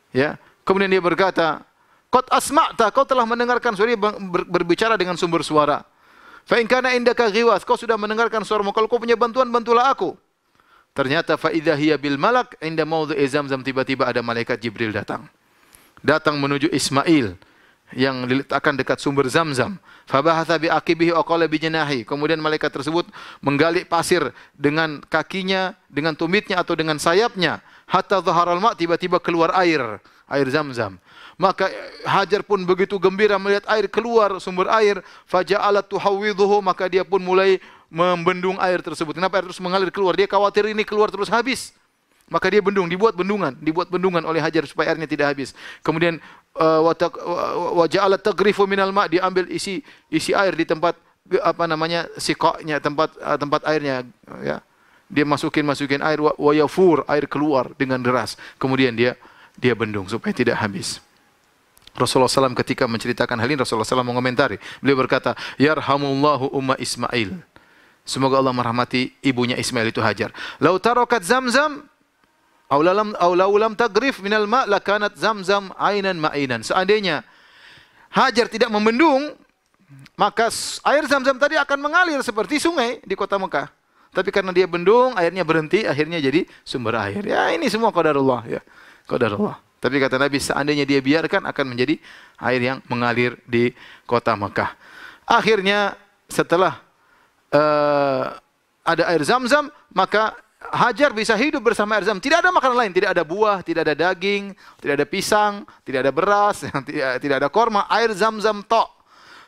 Ya, kemudian dia berkata, "Qad asma'ta, kau telah mendengarkan suara." Dia berbicara dengan sumber suara. "Fa in kana indaka ghiwas, kau sudah mendengarkan suaramu. Kalau kau punya bantuan, bantulah aku." Ternyata fa idza hiya bil malak inda maudhi'i Zamzam, tiba-tiba ada malaikat Jibril datang. Datang menuju Ismail yang diletakkan dekat sumber Zamzam. Fabahatha bi aqibihi wa qala bi janahi. Kemudian malaikat tersebut menggali pasir dengan kakinya, dengan tumitnya atau dengan sayapnya. Hatta dhaharal ma', tiba-tiba keluar air Zamzam. Maka Hajar pun begitu gembira melihat air keluar, sumber air. Faja'alat tuhawwidhuhu, maka dia pun mulai membendung air tersebut. Kenapa air terus mengalir keluar? Dia khawatir ini keluar terus habis. Maka dia dibuat bendungan oleh Hajar supaya airnya tidak habis. Kemudian wa ja'alat taghrifu minal ma', dia ambil isi air di tempat siqanya, tempat airnya, ya. Dia masukin air, wa yafur, air keluar dengan deras. Kemudian dia bendung supaya tidak habis. Rasulullah SAW ketika menceritakan hal ini, Rasulullah SAW mengomentari. Beliau berkata, "Yarhamullahu umma Ismail." Semoga Allah merahmati ibunya Ismail itu Hajar. "Lau tarakat Zamzam aw lam tagrif minal ma' lakanat Zamzam ainan ma'inan." Seandainya Hajar tidak membendung, maka air Zamzam tadi akan mengalir seperti sungai di kota Mekah. Tapi karena dia bendung, airnya berhenti, akhirnya jadi sumber air. Ya, ini semua qadarullah, ya. Qadarullah. Tapi kata Nabi, seandainya dia biarkan akan menjadi air yang mengalir di kota Mekah. Akhirnya setelah ada air Zamzam, maka Hajar bisa hidup bersama air Zamzam. Tidak ada makanan lain, tidak ada buah, tidak ada daging, tidak ada pisang, tidak ada beras, tidak ada korma, air Zamzam tok.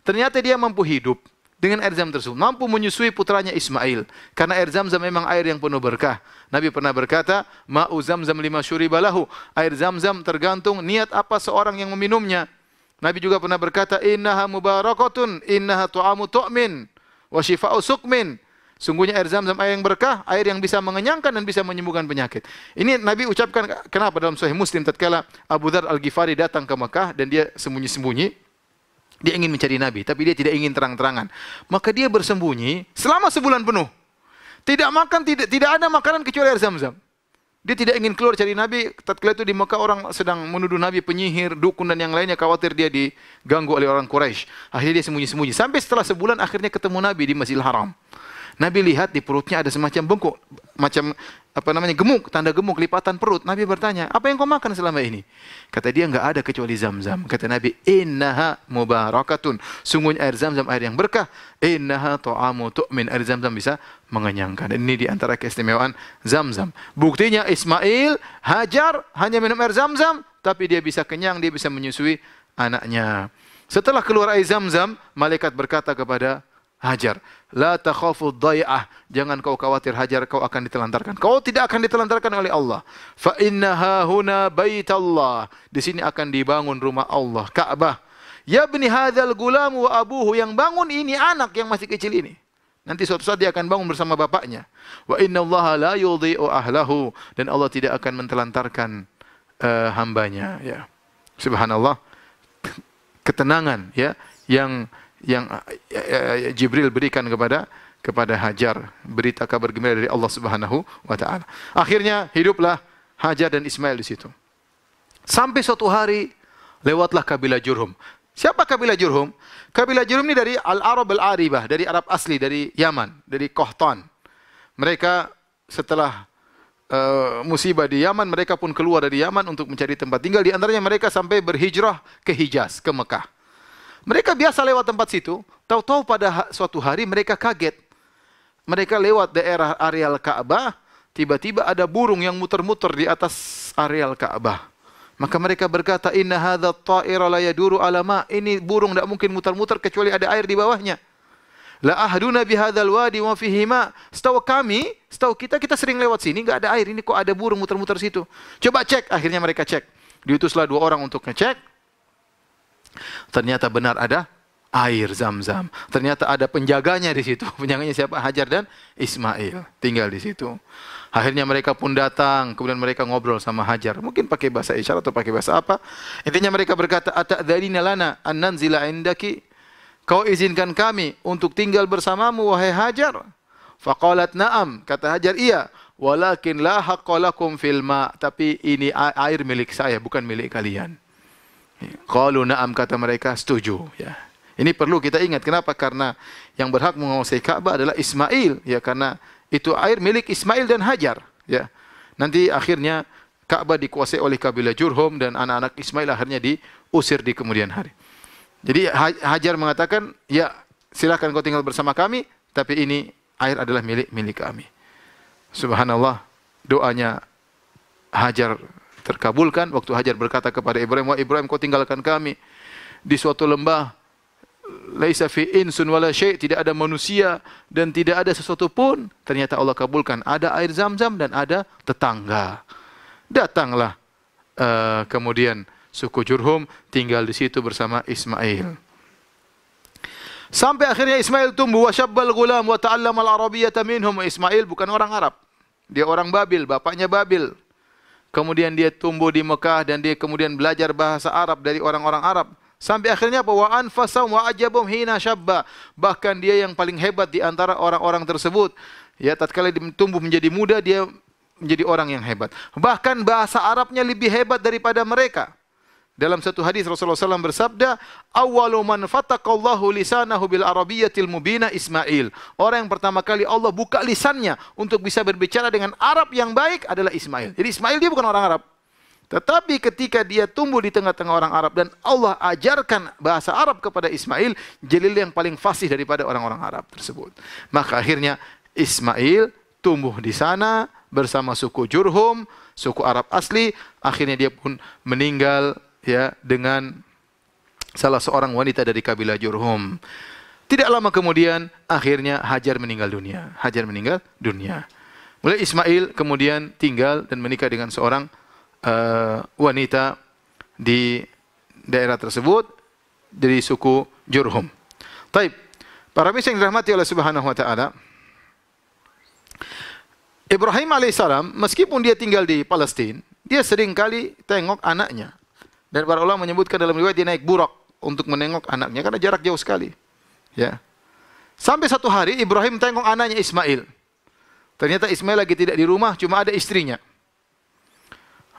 Ternyata dia mampu hidup dengan air Zamzam tersebut, mampu menyusui putranya Ismail. Karena air Zamzam memang air yang penuh berkah. Nabi pernah berkata, "Ma'u Zamzam lima syuribalahu." Air Zamzam tergantung niat apa seorang yang meminumnya. Nabi juga pernah berkata, "Innaha mubarakatun, innaha tu'amu tu'min, wa shifa'u suqmin." Sungguhnya air Zamzam air yang berkah, air yang bisa mengenyangkan dan bisa menyembuhkan penyakit. Ini Nabi ucapkan kenapa dalam Sahih Muslim tatkala Abu Dzar Al-Ghifari datang ke Mekah dan dia sembunyi-sembunyi. Dia ingin mencari Nabi, tapi dia tidak ingin terang-terangan. Maka dia bersembunyi selama sebulan penuh. Tidak makan, tidak ada makanan kecuali air Zamzam. Dia tidak ingin keluar cari Nabi. Tatkala itu di Mekah orang sedang menuduh Nabi penyihir, dukun dan yang lainnya, khawatir dia diganggu oleh orang Quraisy. Akhirnya dia sembunyi-sembunyi. Sampai setelah sebulan akhirnya ketemu Nabi di Masjidil Haram. Nabi lihat di perutnya ada semacam bengkok, macam gemuk, tanda gemuk, lipatan perut. Nabi bertanya, "Apa yang kau makan selama ini?" Kata dia, "Enggak ada kecuali Zamzam." Kata Nabi, "Innaha mubarakatun." Sungguhnya air Zamzam air yang berkah. "Innaha ta'amu tu'min." Air Zamzam bisa mengenyangkan. Dan ini di antara keistimewaan Zamzam. Buktinya Ismail, Hajar hanya minum air Zamzam, tapi dia bisa kenyang, dia bisa menyusui anaknya. Setelah keluar air Zamzam, malaikat berkata kepada Hajar, "La takhafu dhai'ah." Jangan kau khawatir Hajar, kau akan ditelantarkan. Kau tidak akan ditelantarkan oleh Allah. Fa innaha huna baitallah. Di sini akan dibangun rumah Allah, Ka'bah. Ya bni hadzal gulam wa abuhu, yang bangun ini anak yang masih kecil ini. Nanti suatu saat dia akan bangun bersama bapaknya. Wa innallaha la yudhi'u ahlahu, dan Allah tidak akan mentelantarkan hambanya, ya. Subhanallah. Ketenangan, ya, yang Jibril berikan kepada Hajar, berita kabar gembira dari Allah Subhanahu wa taala. Akhirnya hiduplah Hajar dan Ismail di situ. Sampai suatu hari lewatlah kabilah Jurhum. Siapa kabilah Jurhum? Kabilah Jurhum ini dari Al-Arab Al-Aribah, dari Arab asli, dari Yaman, dari Qahtan. Mereka setelah musibah di Yaman, mereka pun keluar dari Yaman untuk mencari tempat tinggal. Di antaranya mereka sampai berhijrah ke Hijaz, ke Mekah. Mereka biasa lewat tempat situ, tahu-tahu pada suatu hari mereka kaget. Mereka lewat daerah areal Ka'bah, tiba-tiba ada burung yang muter-muter di atas areal Ka'bah. Maka mereka berkata, inna hadza at-ta'ira la yaduru ala ma. Ini burung tidak mungkin muter-muter kecuali ada air di bawahnya. La ahduna bi hadzal wadi wa fihi ma. Setahu kita sering lewat sini, enggak ada air. Ini kok ada burung muter-muter situ. Coba cek. Akhirnya mereka cek. Diutuslah 2 orang untuk ngecek. Ternyata benar ada air Zam-Zam. Ternyata ada penjaganya di situ. Penjaganya siapa? Hajar dan Ismail tinggal di situ. Akhirnya mereka pun datang, kemudian mereka ngobrol sama Hajar. Mungkin pakai bahasa isyarat atau pakai bahasa apa. Intinya mereka berkata, ata'dzalina lana an nanzila indaki? Kau izinkan kami untuk tinggal bersamamu, wahai Hajar? Faqalat na'am. Kata Hajar, iya. Walakin la haqqa lakum fil ma. Tapi ini air milik saya, bukan milik kalian. Qalu na'am, kata mereka, setuju, ya. Ini perlu kita ingat. Kenapa? Karena yang berhak menguasai Ka'bah adalah Ismail, ya, karena itu air milik Ismail dan Hajar, ya. Nanti akhirnya Ka'bah dikuasai oleh kabilah Jurhum dan anak-anak Ismail akhirnya diusir di kemudian hari. Jadi Hajar mengatakan, ya, silakan kau tinggal bersama kami, tapi ini air adalah milik kami. Subhanallah, doanya Hajar terkabulkan waktu Hajar berkata kepada Ibrahim, wah Ibrahim, kau tinggalkan kami di suatu lembah, laisa fi insun wala syai', tidak ada manusia dan tidak ada sesuatu pun. Ternyata Allah kabulkan, ada air Zam-Zam dan ada tetangga. Datanglah kemudian suku Jurhum tinggal di situ bersama Ismail. Sampai akhirnya Ismail tumbuh, wa syabbal ghulam wa ta'allama al-arabiyyata minhum. Ismail bukan orang Arab, dia orang Babil, bapaknya Babil. Kemudian dia tumbuh di Mekah dan dia kemudian belajar bahasa Arab dari orang-orang Arab. Sampai akhirnya apa? Wa anfasahum wa ajabum hina syabba. Bahkan dia yang paling hebat di antara orang-orang tersebut. Ya, tatkala dia tumbuh menjadi muda, dia menjadi orang yang hebat. Bahkan bahasa Arabnya lebih hebat daripada mereka. Dalam satu hadis Rasulullah SAW bersabda, awwalu man fataqallahu lisanahu bil arabiyyatil mubina Ismail. Orang yang pertama kali Allah buka lisannya untuk bisa berbicara dengan Arab yang baik adalah Ismail. Jadi Ismail dia bukan orang Arab. Tetapi ketika dia tumbuh di tengah-tengah orang Arab dan Allah ajarkan bahasa Arab kepada Ismail, Jalil yang paling fasih daripada orang-orang Arab tersebut. Maka akhirnya Ismail tumbuh di sana bersama suku Jurhum, suku Arab asli. Akhirnya dia pun meninggal, ya, dengan salah seorang wanita dari kabilah Jurhum. Tidak lama kemudian akhirnya Hajar meninggal dunia. Hajar meninggal dunia. Mulai Ismail kemudian tinggal dan menikah dengan seorang wanita di daerah tersebut dari suku Jurhum. Taib. Para misal yang dirahmati oleh Subhanahu wa taala, Ibrahim alaihissalam meskipun dia tinggal di Palestina, dia sering kali tengok anaknya. Dan para ulama menyebutkan dalam riwayat dia naik burak untuk menengok anaknya karena jarak jauh sekali. Ya. Sampai satu hari Ibrahim tengok anaknya Ismail. Ternyata Ismail lagi tidak di rumah, cuma ada istrinya.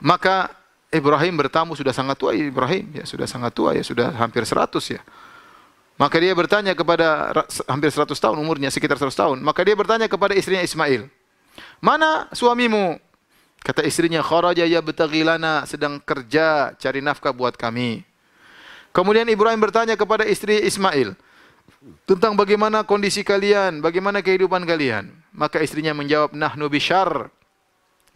Maka Ibrahim bertamu, sudah sangat tua Ibrahim, ya sudah sangat tua, ya sudah hampir 100 ya. Maka dia bertanya kepada, hampir 100 tahun umurnya, sekitar 100 tahun. Maka dia bertanya kepada istrinya Ismail, mana suamimu? Kata istrinya, kharaja yabtaghi lana, sedang kerja cari nafkah buat kami. Kemudian Ibrahim bertanya kepada istri Ismail tentang bagaimana kondisi kalian, bagaimana kehidupan kalian. Maka istrinya menjawab, nahnu bisyarr,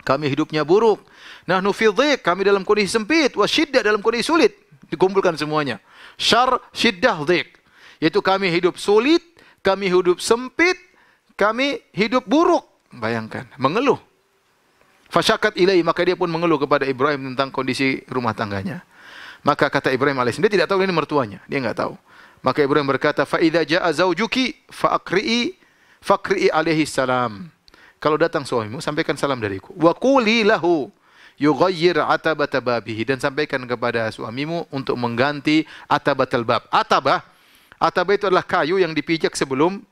kami hidupnya buruk. Nahnu fi dhiq, kami dalam kondisi sempit. Wa syiddah, dalam kondisi sulit. Dikumpulkan semuanya. Syarr, syiddah, dhiq. Yaitu kami hidup sulit, kami hidup sempit, kami hidup buruk. Bayangkan, mengeluh. Fasyakat ilai, maka dia pun mengeluh kepada Ibrahim tentang kondisi rumah tangganya. Maka kata Ibrahim alaihissalam, dia tidak tahu ini mertuanya, dia enggak tahu. Maka Ibrahim berkata, "Fa idza jaa zaujuki faqri'i alaihi salam." Kalau datang suamimu, sampaikan salam dariku. Wa quli lahu yughayyir atabata babihi, dan sampaikan kepada suamimu untuk mengganti atabatal bab. Atabah itu adalah kayu yang dipijak sebelum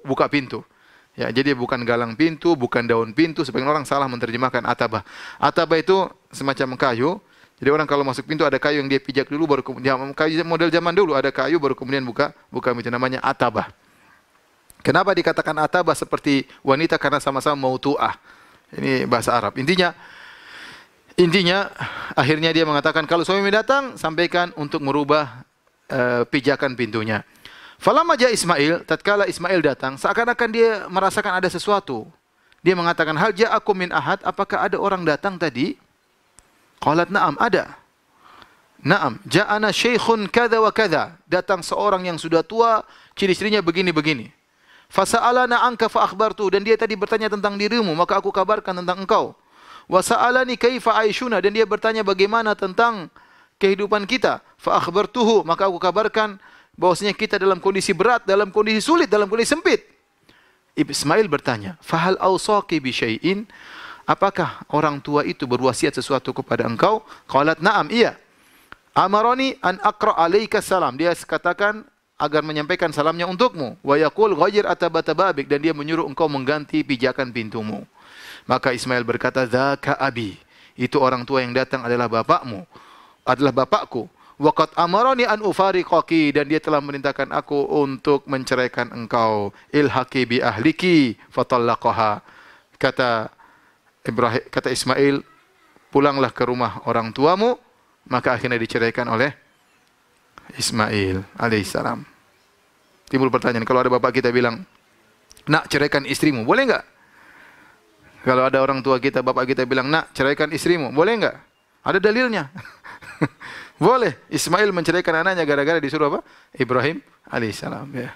buka pintu. Ya, jadi bukan galang pintu, bukan daun pintu. Sebagian orang salah menerjemahkan atabah. Atabah itu semacam kayu. Jadi orang kalau masuk pintu ada kayu yang dia pijak dulu, baru kemudian kayu model zaman dulu ada kayu baru kemudian buka pintu, namanya atabah. Kenapa dikatakan atabah seperti wanita? Karena sama-sama mautu'ah. Ini bahasa Arab. Intinya akhirnya dia mengatakan kalau suami datang sampaikan untuk merubah pijakan pintunya. Falamma ja Ismail, tatkala Ismail datang, seakan-akan dia merasakan ada sesuatu. Dia mengatakan, hal ja'akum min ahad, apakah ada orang datang tadi? Qalat na'am, ada. Na'am, ja'ana syekhun kadza wa kadza. Datang seorang yang sudah tua, ciri-cirinya begini-begini. Fasa'alana anka fa akhbartu, dan dia tadi bertanya tentang dirimu, maka aku kabarkan tentang engkau. Wa sa'alani kaifa aishuna, dan dia bertanya bagaimana tentang kehidupan kita. Fa akhbartuhu, maka aku kabarkan bahwasanya kita dalam kondisi berat, dalam kondisi sulit, dalam kondisi sempit. Ismail bertanya, "Fahal awsaqi bi syai'in?" Apakah orang tua itu berwasiat sesuatu kepada engkau? Qalat na'am, iya. Amarani an aqra alaika salam. Dia katakan agar menyampaikan salamnya untukmu. Wa yaqul ghayyir atabata babik, dan dia menyuruh engkau mengganti pijakan pintumu. Maka Ismail berkata, "Dzaka abi." Itu orang tua yang datang adalah bapakmu, adalah bapakku. Wa qad amarani an ufariqaki, dan dia telah memerintahkan aku untuk menceraikan engkau. Ilhaqi bi ahliki fatallaqaha. Kata Ismail, pulanglah ke rumah orang tuamu, maka akhirnya diceraikan oleh Ismail alaihissalam. Timbul pertanyaan, kalau ada bapak kita bilang, "Nak, ceraikan istrimu," boleh enggak? Kalau ada orang tua kita, bapak kita bilang, "Nak, ceraikan istrimu," boleh enggak? Ada dalilnya. Boleh. Ismail menceraikan anaknya gara-gara disuruh apa? Ibrahim alaihissalam. Ya.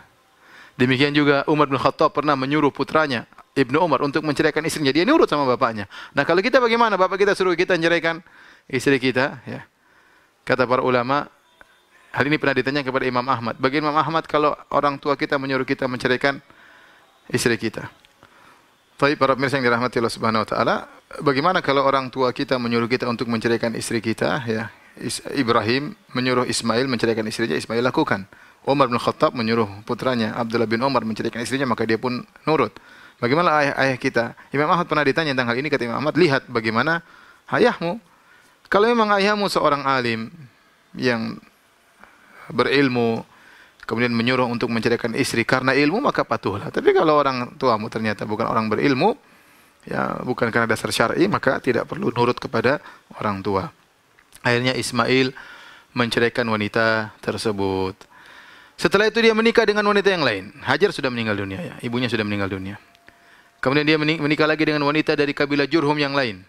Demikian juga Umar bin Khattab pernah menyuruh putranya Ibnu Umar untuk menceraikan istrinya. Dia nurut sama bapaknya. Nah, kalau kita bagaimana? Bapak kita suruh kita menceraikan istri kita. Ya. Kata para ulama, hal ini pernah ditanya kepada Imam Ahmad. Bagi Imam Ahmad kalau orang tua kita menyuruh kita menceraikan istri kita. Tapi para pemirsa yang dirahmati Allah Subhanahu Wa Taala, bagaimana kalau orang tua kita menyuruh kita untuk menceraikan istri kita? Ya. Ibrahim menyuruh Ismail menceraikan istrinya, Ismail lakukan. Umar bin Khattab menyuruh putranya Abdullah bin Umar menceraikan istrinya, maka dia pun nurut. Bagaimana ayah kita? Imam Ahmad pernah ditanya tentang hal ini, kata Imam Ahmad, lihat bagaimana ayahmu. Kalau memang ayahmu seorang alim yang berilmu, kemudian menyuruh untuk menceraikan istri karena ilmu, maka patuhlah. Tapi kalau orang tuamu ternyata bukan orang berilmu, ya bukan karena dasar syar'i, maka tidak perlu nurut kepada orang tua. Akhirnya Ismail menceraikan wanita tersebut. Setelah itu dia menikah dengan wanita yang lain. Hajar sudah meninggal dunia, ya. Ibunya sudah meninggal dunia. Kemudian dia menikah lagi dengan wanita dari kabilah Jurhum yang lain.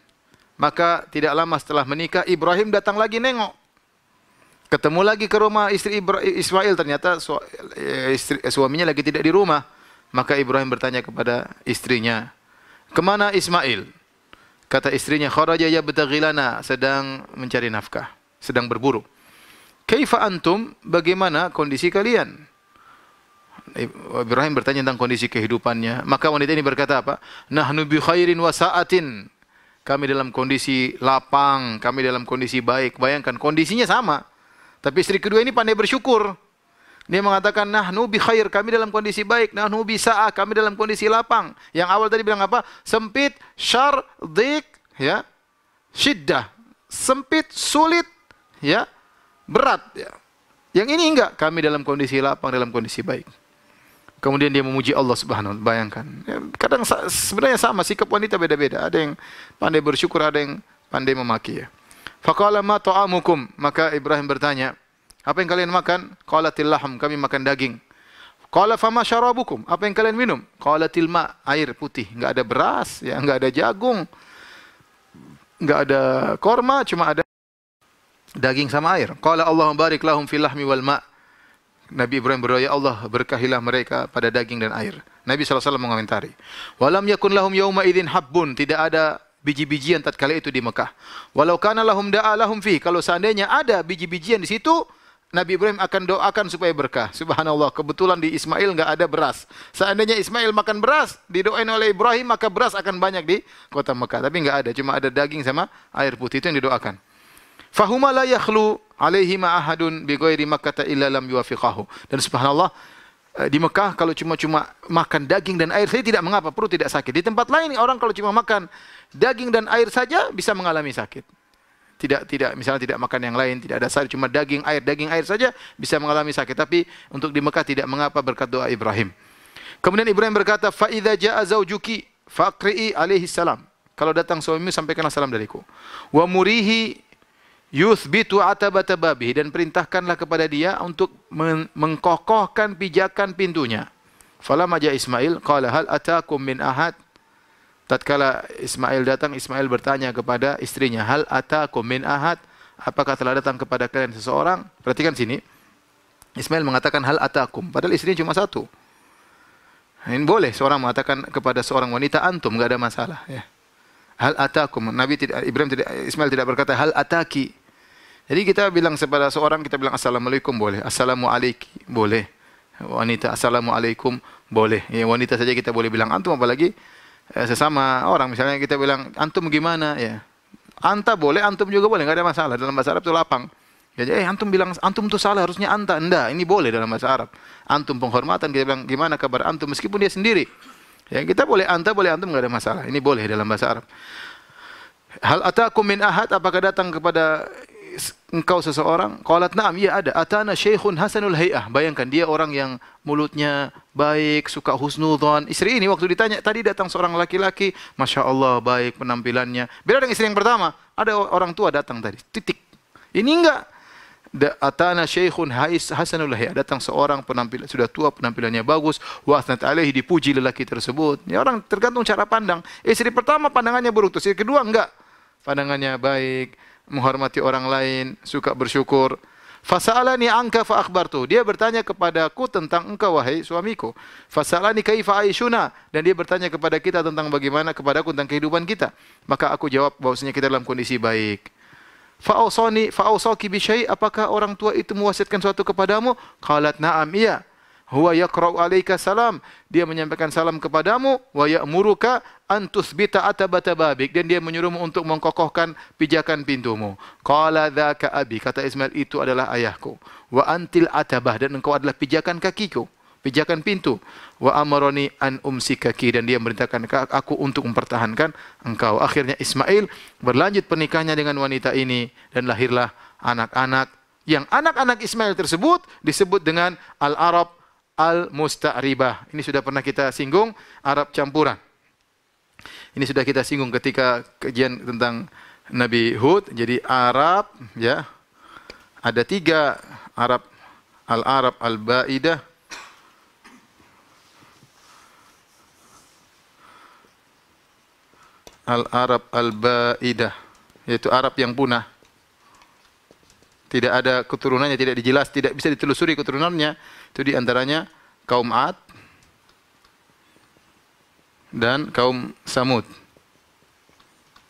Maka tidak lama setelah menikah, Ibrahim datang lagi nengok. Ketemu lagi ke rumah istri Ismail, ternyata suaminya lagi tidak di rumah. Maka Ibrahim bertanya kepada istrinya, "Kemana Ismail?" Kata istrinya, "Kharaja yabtaghi lana," sedang mencari nafkah, sedang berburu. "Kaifa antum?" Bagaimana kondisi kalian? Ibrahim bertanya tentang kondisi kehidupannya. Maka wanita ini berkata apa? "Nahnu bi khairin wa sa'atin." Kami dalam kondisi lapang, kami dalam kondisi baik. Bayangkan kondisinya sama. Tapi istri kedua ini pandai bersyukur. Dia mengatakan, "Nahnu bi khair," kami dalam kondisi baik. "Nahnu bi sa'ah," kami dalam kondisi lapang. Yang awal tadi bilang apa? Sempit, syar, dhiq, ya. Syiddah, sempit, sulit, ya. Berat, ya. Yang ini enggak, kami dalam kondisi lapang, dalam kondisi baik. Kemudian dia memuji Allah Subhanahu wa taala. Bayangkan. Ya, kadang sebenarnya sama, sikap wanita beda-beda. Ada yang pandai bersyukur, ada yang pandai memaki, ya. Faqala ma ta'amukum, maka Ibrahim bertanya, "Apa yang kalian makan?" Qalatil lahm, kami makan daging. Qala fama syarabukum, apa yang kalian minum? Qalatil ma, air putih, enggak ada beras, ya, enggak ada jagung, enggak ada korma, cuma ada daging sama air. Qala Allahumma barik lahum fil lahmi wal ma. Nabi Ibrahim berdoa, "Ya Allah, berkahilah mereka pada daging dan air." Nabi SAW mengomentari, "Walam yakun lahum yauma idzin habbun," tidak ada biji-bijian tatkala itu di Mekah. Walau kana lahum da'a lahum fi, kalau seandainya ada biji-bijian di situ, Nabi Ibrahim akan doakan supaya berkah. Subhanallah, kebetulan di Ismail enggak ada beras. Seandainya Ismail makan beras, didoain oleh Ibrahim, maka beras akan banyak di kota Mekah. Tapi enggak ada, cuma ada daging sama air putih, itu yang didoakan. Fahuma la yakhlu alaihima ahadun bi ghairi Makkah illa lam yuwafiqahu. Dan subhanallah, di Mekah kalau cuma makan daging dan air saja tidak mengapa, perut tidak sakit. Di tempat lain orang kalau cuma makan daging dan air saja bisa mengalami sakit. Tidak misalnya tidak makan yang lain, tidak ada sayur, cuma daging air saja bisa mengalami sakit. Tapi untuk di Mekah tidak mengapa berkat doa Ibrahim. Kemudian Ibrahim berkata, "Fa idza jaa zaujuki faqri'i alaihi salam." Kalau datang suamimu sampaikanlah salam dariku. Wa murihi yuthbitu atabata babihi, dan perintahkanlah kepada dia untuk mengkokohkan pijakan pintunya. Falamma jaa Ismail qala hal atakum min ahad. Tatkala Ismail datang, Ismail bertanya kepada istrinya, hal atakum min ahad, apakah telah datang kepada kalian seseorang? Perhatikan sini, Ismail mengatakan hal atakum, padahal istrinya cuma satu. Ini boleh seorang mengatakan kepada seorang wanita antum, enggak ada masalah, ya. Hal atakum, Ismail tidak berkata hal ataki. Jadi kita bilang kepada seorang, kita bilang assalamualaikum boleh, assalamualaikum boleh. Wanita assalamualaikum boleh. Ya, wanita saja kita boleh bilang antum, apalagi sesama orang. Misalnya kita bilang antum gimana, ya. Anta boleh, antum juga boleh, enggak ada masalah. Dalam bahasa Arab itu lapang. Jadi antum bilang antum itu salah, harusnya anta. Enggak, ini boleh dalam bahasa Arab. Antum penghormatan, kita bilang gimana kabar antum meskipun dia sendiri. Ya, kita boleh anta, boleh antum, enggak ada masalah. Ini boleh dalam bahasa Arab. Hal atakum min ahad, apakah datang kepada engkau seseorang? Qalat na'am, iya ada. Atana syekhun hasanul hay'ah. Bayangkan dia orang yang mulutnya baik, suka husnudzon. Istri ini waktu ditanya, tadi datang seorang laki-laki, Masya Allah baik penampilannya. Beda dengan istri yang pertama, ada orang tua datang tadi, titik. Ini enggak. Atana syekhun hasanul hay'ah, datang seorang penampilan sudah tua, penampilannya bagus, wa asnat alaihi, dipuji lelaki tersebut. Ya, orang tergantung cara pandang. Istri pertama pandangannya buruk, istri kedua enggak. Pandangannya baik, menghormati orang lain, suka bersyukur. Fasa'alani anka fa akhbartu. Dia bertanya kepadaku tentang engkau wahai suamiku. Fasa'alani kaifa aishuna, dan dia bertanya kepada kita tentang bagaimana kepadaku tentang kehidupan kita. Maka aku jawab bahwasanya kita dalam kondisi baik. Fa'awsaki bi syai', apakah orang tua itu mewasiatkan sesuatu kepadamu? Qalat na'am, iya. Huwa yaqra'u 'alaika salam, dia menyampaikan salam kepadamu, wa ya'muruka an tuthbita atabata babik, dan dia menyuruhmu untuk mengkokohkan pijakan pintumu. Qala dzaka abi, kata Ismail, itu adalah ayahku. Wa antil atabah, dan engkau adalah pijakan kakiku, pijakan pintu. Wa amaroni an umsikaki, dan dia memerintahkan aku untuk mempertahankan engkau. Akhirnya Ismail berlanjut pernikahannya dengan wanita ini, dan lahirlah anak-anak, yang anak-anak Ismail tersebut disebut dengan Al-Arab Al-Musta'ribah. Ini sudah pernah kita singgung, Arab campuran. Ini sudah kita singgung ketika kajian tentang Nabi Hud. Jadi Arab, ya, ada 3 Arab: Al-Arab Al-Ba'idah, Al-Arab Al-Ba'idah, yaitu Arab yang punah. Tidak ada keturunannya, tidak dijelas, tidak bisa ditelusuri keturunannya. Itu diantaranya kaum Ad dan kaum Samud.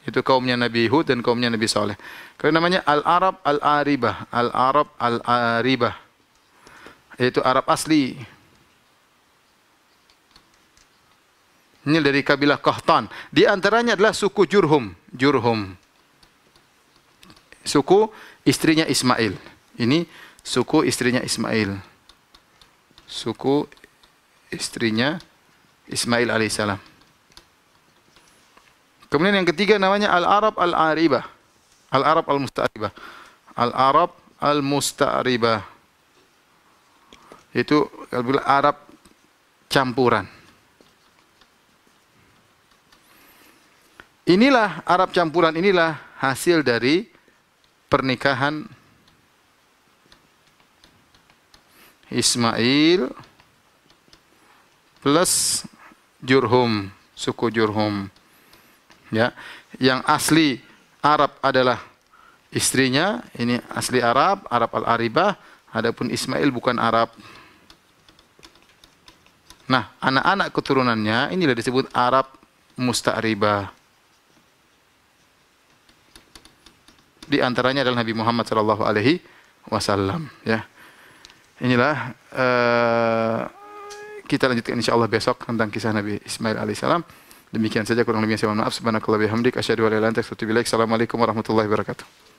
Itu kaumnya Nabi Hud dan kaumnya Nabi Saleh. Kalau namanya Al-Arab Al-Aribah, Al-Arab Al-Aribah, yaitu Arab asli. Ini dari kabilah Qahtan. Di antaranya adalah suku Jurhum. Jurhum, suku istrinya Ismail. Ini suku istrinya Ismail. Suku istrinya Ismail alaihissalam. Kemudian yang ketiga namanya Al-Arab Al-Aribah. Al-Arab Al-Musta'ribah. Al-Arab Al-Musta'ribah. Itu Arab campuran. Inilah Arab campuran, inilah hasil dari pernikahan Ismail plus Jurhum, suku Jurhum. Ya, yang asli Arab adalah istrinya, ini asli Arab, Arab Al-Aribah, adapun Ismail bukan Arab. Nah, anak-anak keturunannya inilah disebut Arab Musta'ribah. di antaranya adalah Nabi Muhammad sallallahu alaihi wasallam, ya. Inilah kita lanjutkan insyaallah besok tentang kisah Nabi Ismail alaihissalam. Demikian saja, kurang lebihnya saya mohon maaf. Subhanakallah bihamdik asyhadu an la ilaha illa anta astaghfiruka wa atubu ilaik. Assalamualaikum warahmatullahi wabarakatuh.